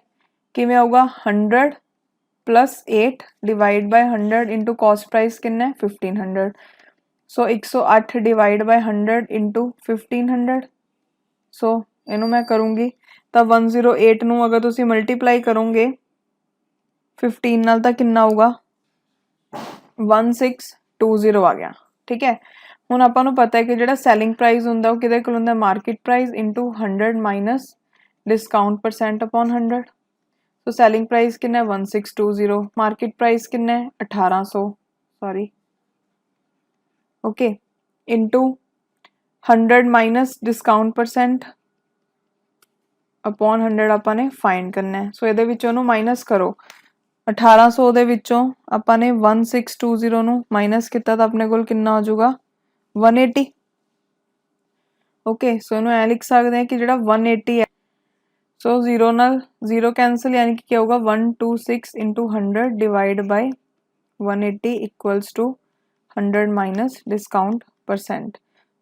ਕਿਵੇਂ ਆਊਗਾ 100 plus 8 divide by 100 into cost price कितना है 1500। सो 108 डिवाइड बाय 100 इंटू 1500। सो इनू मैं करूँगी तो 108 नू अगर तुसी मल्टीप्लाई करोगे 15 नाल तो कितना होगा 1620 आ गया, ठीक है। ਹੁਣ ਆਪਾਂ ਨੂੰ ਪਤਾ ਹੈ ਕਿ ਜਿਹੜਾ ਸੈਲਿੰਗ ਪ੍ਰਾਈਸ ਹੁੰਦਾ ਉਹ ਕਿਹਦੇ ਕੋਲ ਹੁੰਦਾ market price into 100 minus discount percent upon 100। ਸੋ ਸੈਲਿੰਗ ਪ੍ਰਾਈਸ ਕਿੰਨਾ ਹੈ 1620, ਮਾਰਕੀਟ ਪ੍ਰਾਈਸ ਕਿੰਨਾ ਹੈ 1800 sorry, okay, into 100 minus discount percent upon 100 ਆਪਾਂ ਨੇ ਫਾਈਂਡ ਕਰਨਾ ਹੈ। ਸੋ ਇਹਦੇ ਵਿੱਚੋਂ ਉਹਨੂੰ ਮਾਈਨਸ ਕਰੋ 1800 ਦੇ ਵਿੱਚੋਂ ਆਪਾਂ ਨੇ 1620 ਨੂੰ ਮਾਈਨਸ ਕੀਤਾ ਤਾਂ ਆਪਣੇ ਕੋਲ ਕਿੰਨਾ ਹੋ ਜਾਊਗਾ 180, ओके। सो इनू ऐ लिख सकते हैं कि जो 180 है सो जीरो नाल जीरो कैंसल यानी कि क्या होगा 126 into 100 divide by 180 equals to 100 minus discount percent.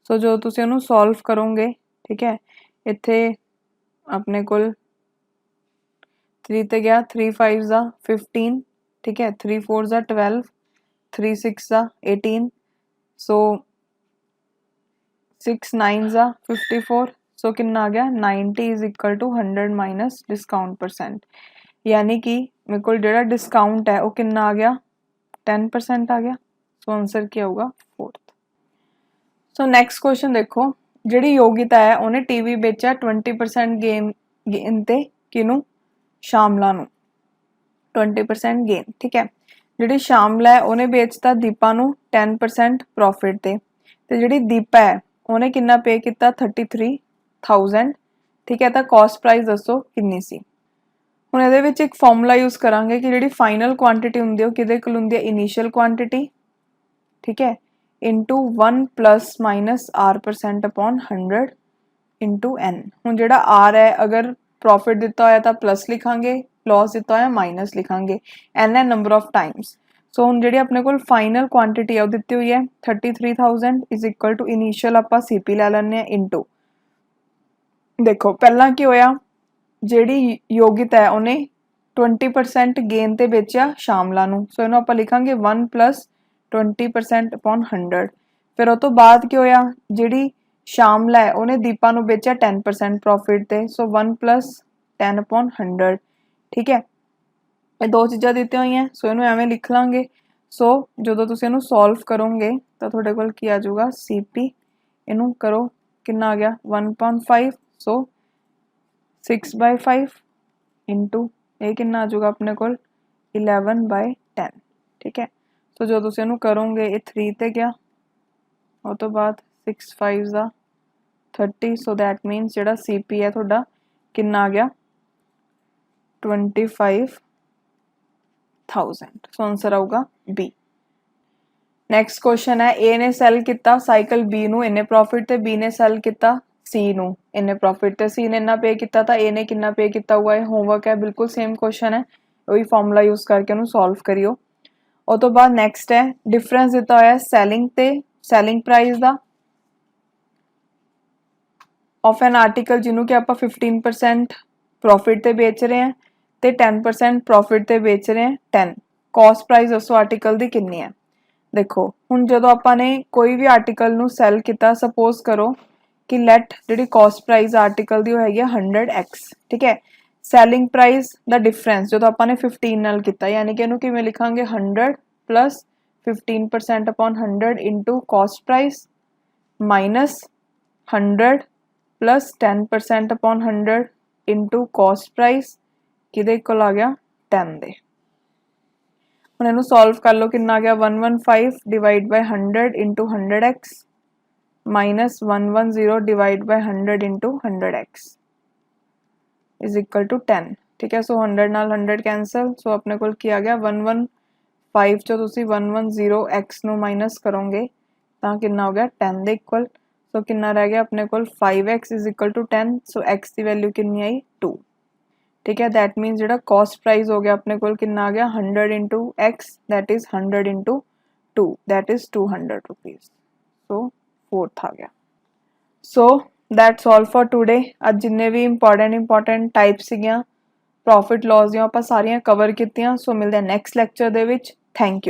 So जो तुसी इनू सॉल्व करोगे, ठीक है, इत्थे अपने कोल 3 ते गया 3 5 ज़ा 15, ठीक है, 3 4 ज़ा 12, 3 6 ज़ा 18, सो 6 9 ज़ा 54। सो कितना आ गया 90 is equal to 100 minus discount percent, यानी कि मेरे को जो डिस्काउंट है वो कितना आ गया 10% आ गया। सो आंसर क्या होगा 4th। सो नैक्सट क्वेश्चन देखो, जी योगिता है उन्हें टीवी बेचा 20% गेन ते किनू शामला नू 20% गेन, ठीक है। जी शामला है उन्हें बेचता दीपा नू 10% प्रॉफिट ते जी दीपा है उन्हें कितना पे किया 33,000, ठीक है। तो कॉस्ट प्राइस दसो कितनी सी। हुण इहदे विच एक फॉर्मूला यूज करांगे कि जिहड़ी फाइनल क्वांटिटी हुंदी है वो किहदे कोल हुंदी है इनीशियल क्वांटिटी, ठीक है, into 1 plus minus R% upon 100 into N। हुण जिहड़ा R है अगर प्रॉफिट दिता होया तो प्लस लिखांगे, लॉस दिता होया माइनस लिखांगे, N है नंबर ऑफ टाइम्स। सो हुण जिहड़ी अपने कोल फाइनल क्वांटिटी है वो दित्ती हुई है 33,000 इज इक्वल टू इनीशियल आपां CP लै लैंदे आ इंटू, देखो पहला की होया जिहड़ी योगिता है उन्हें 20% गेन ते बेचिया शामला नू। सो इहनूं आपां लिखांगे 1 प्लस 20% अपॉन 100। फिर ਉਹ ਤੋਂ ਬਾਅਦ ਕੀ ਹੋਇਆ, ਜਿਹੜੀ ਸ਼ਾਮਲਾ ਹੈ ਉਹਨੇ ਦੀਪਾ ਨੂੰ ਵੇਚਿਆ 10% ਪ੍ਰੋਫਿਟ ਤੇ, ਸੋ 1 + 10 अपॉन 100। ਠੀਕ ਹੈ, ਇਹ ਦੋ ਚੀਜ਼ਾਂ ਦਿੱਤੀਆਂ ਹੋਈਆਂ, ਸੋ ਇਹਨੂੰ ਐਵੇਂ ਲਿਖ ਲਾਂਗੇ। ਸੋ ਜਦੋਂ ਤੁਸੀਂ ਇਹਨੂੰ ਸੋਲਵ ਕਰੋਗੇ ਤਾਂ ਤੁਹਾਡੇ ਕੋਲ ਕੀ ਆ ਜਾਊਗਾ, CP ਇਹਨੂੰ ਕਰੋ ਕਿੰਨਾ ਆ ਗਿਆ 1.5, ਸੋ 6/5 ਇੰਟੂ ਇਹ ਕਿੰਨਾ ਆ ਜਾਊਗਾ ਆਪਣੇ ਕੋਲ 11/10। ਠੀਕ ਹੈ, ਸੋ ਜਦੋਂ ਤੁਸੀਂ ਇਹਨੂੰ ਕਰੋਗੇ ਇਹ 3 ਤੇ ਗਿਆ, ਉਹ ਤੋਂ ਬਾਅਦ 6 5 ਦਾ 30, ਸੋ ਦੈਟ ਮੀਨਸ ਜਿਹੜਾ CP ਹੈ ਤੁਹਾਡਾ ਕਿੰਨਾ ਆ ਗਿਆ 25,000। ਸੋ ਆਨਸਰ ਆਊਗਾ B। ਨੈਕਸਟ ਕੁਐਸਚਨ ਹੈ, A ਨੇ ਸੈਲ ਕੀਤਾ ਸਾਈਕਲ B ਨੂੰ ਇੰਨੇ ਪ੍ਰੋਫਿਟ ਤੇ, B ਨੇ ਸੈਲ ਕੀਤਾ C ਨੂੰ ਇੰਨੇ ਪ੍ਰੋਫਿਟ ਤੇ, C ਨੇ ਇੰਨਾ ਪੇ ਕੀਤਾ ਤਾਂ A ਨੇ ਕਿੰਨਾ ਪੇ ਕੀਤਾ ਹੋਊਗਾ। ਇਹ ਹੋਮਵਰਕ ਹੈ, ਬਿਲਕੁਲ ਸੇਮ ਕੁਐਸਚਨ ਹੈ, ਉਹੀ ਫਾਰਮੂਲਾ ਯੂਜ਼ ਕਰਕੇ ਉਹਨੂੰ ਸੋਲਵ ਕਰਿਓ। ਉਹ ਤੋਂ ਬਾਅਦ ਨੈਕਸਟ ਹੈ, ਡਿਫਰੈਂਸ ਦਿੱਤਾ ਹੋਇਆ ਸੈਲਿੰਗ ਤੇ selling price the of N article ਜਿਹਨੂੰ ਕਿ ਆਪਾਂ 15% ਪ੍ਰੋਫਿਟ ਤੇ ਵੇਚ ਰਹੇ ਹਾਂ ਤੇ 10% ਪ੍ਰੋਫਿਟ ਤੇ ਵੇਚ ਰਹੇ ਹਾਂ 10। ਕਾਸਟ ਪ੍ਰਾਈਸ ਉਸ ਆਰਟੀਕਲ ਦੀ ਕਿੰਨੀ ਹੈ। ਦੇਖੋ ਹੁਣ ਜਦੋਂ ਆਪਾਂ ਨੇ ਕੋਈ ਵੀ ਆਰਟੀਕਲ ਨੂੰ ਸੈਲ ਕੀਤਾ, ਸਪੋਜ਼ ਕਰੋ ਕਿ ਲੈਟ ਜਿਹੜੀ ਕਾਸਟ ਪ੍ਰਾਈਸ ਆਰਟੀਕਲ ਦੀ ਉਹ ਹੈਗੀ 100x। ਠੀਕ ਹੈ, ਸੈਲਿੰਗ ਪ੍ਰਾਈਸ ਦਾ ਡਿਫਰੈਂਸ ਜਦੋਂ ਆਪਾਂ ਨੇ 15 ਨਾਲ ਕੀਤਾ, ਯਾਨੀ ਕਿ ਇਹਨੂੰ ਕਿਵੇਂ ਲਿਖਾਂਗੇ 100 + 15% upon 100 into cost price minus 100 + 10% upon 100 into cost price ਕਿਹਦੇ ਇਕੁਅਲ ਆ ਗਿਆ 10 ਦੇ। ਹੁਣ ਇਹਨੂੰ ਸੋਲਵ ਕਰ ਲਓ, ਕਿੰਨਾ ਆ ਗਿਆ 115 divide by 100 into 100x minus 110 divide by 100 into 100x is equal to 10। ਠੀਕ ਹੈ, ਸੋ 100 ਨਾਲ 100 ਕੈਂਸਲ, ਸੋ ਆਪਣੇ ਕੋਲ ਕੀ ਆ ਗਿਆ 115 ਚੋਂ ਤੁਸੀਂ 110x ਨੂੰ ਮਾਈਨਸ ਕਰੋਗੇ ਤਾਂ ਕਿੰਨਾ ਹੋ ਗਿਆ 10 ਦੇ ਇਕੁਅਲ। ਸੋ ਕਿੰਨਾ ਰਹਿ ਗਿਆ ਆਪਣੇ ਕੋਲ 5x is equal to 10, so x ਦੀ ਵੈਲਿਊ ਕਿੰਨੀ ਆਈ 2। ਠੀਕ ਹੈ, ਦੈਟ ਮੀਨਸ ਜਿਹੜਾ ਕਾਸਟ ਪ੍ਰਾਈਸ ਹੋ ਗਿਆ ਆਪਣੇ ਕੋਲ ਕਿੰਨਾ ਆ ਗਿਆ 100 into x, that is 100 into 2, that is 200 rupees. So 4th ਆ ਗਿਆ। So that's all for today. ਅੱਜ ਜਿੰਨੇ ਵੀ ਇੰਪੋਰਟੈਂਟ ਟਾਈਪ ਸੀਗੀਆਂ ਪ੍ਰੋਫਿਟ ਲॉस ਦੀਆਂ ਆਪਾਂ ਸਾਰੀਆਂ ਕਵਰ ਕੀਤੀਆਂ। ਸੋ ਮਿਲਦੇ ਹਾਂ ਨੈਕਸਟ ਲੈਕਚਰ ਦੇ ਵਿੱਚ। Thank you.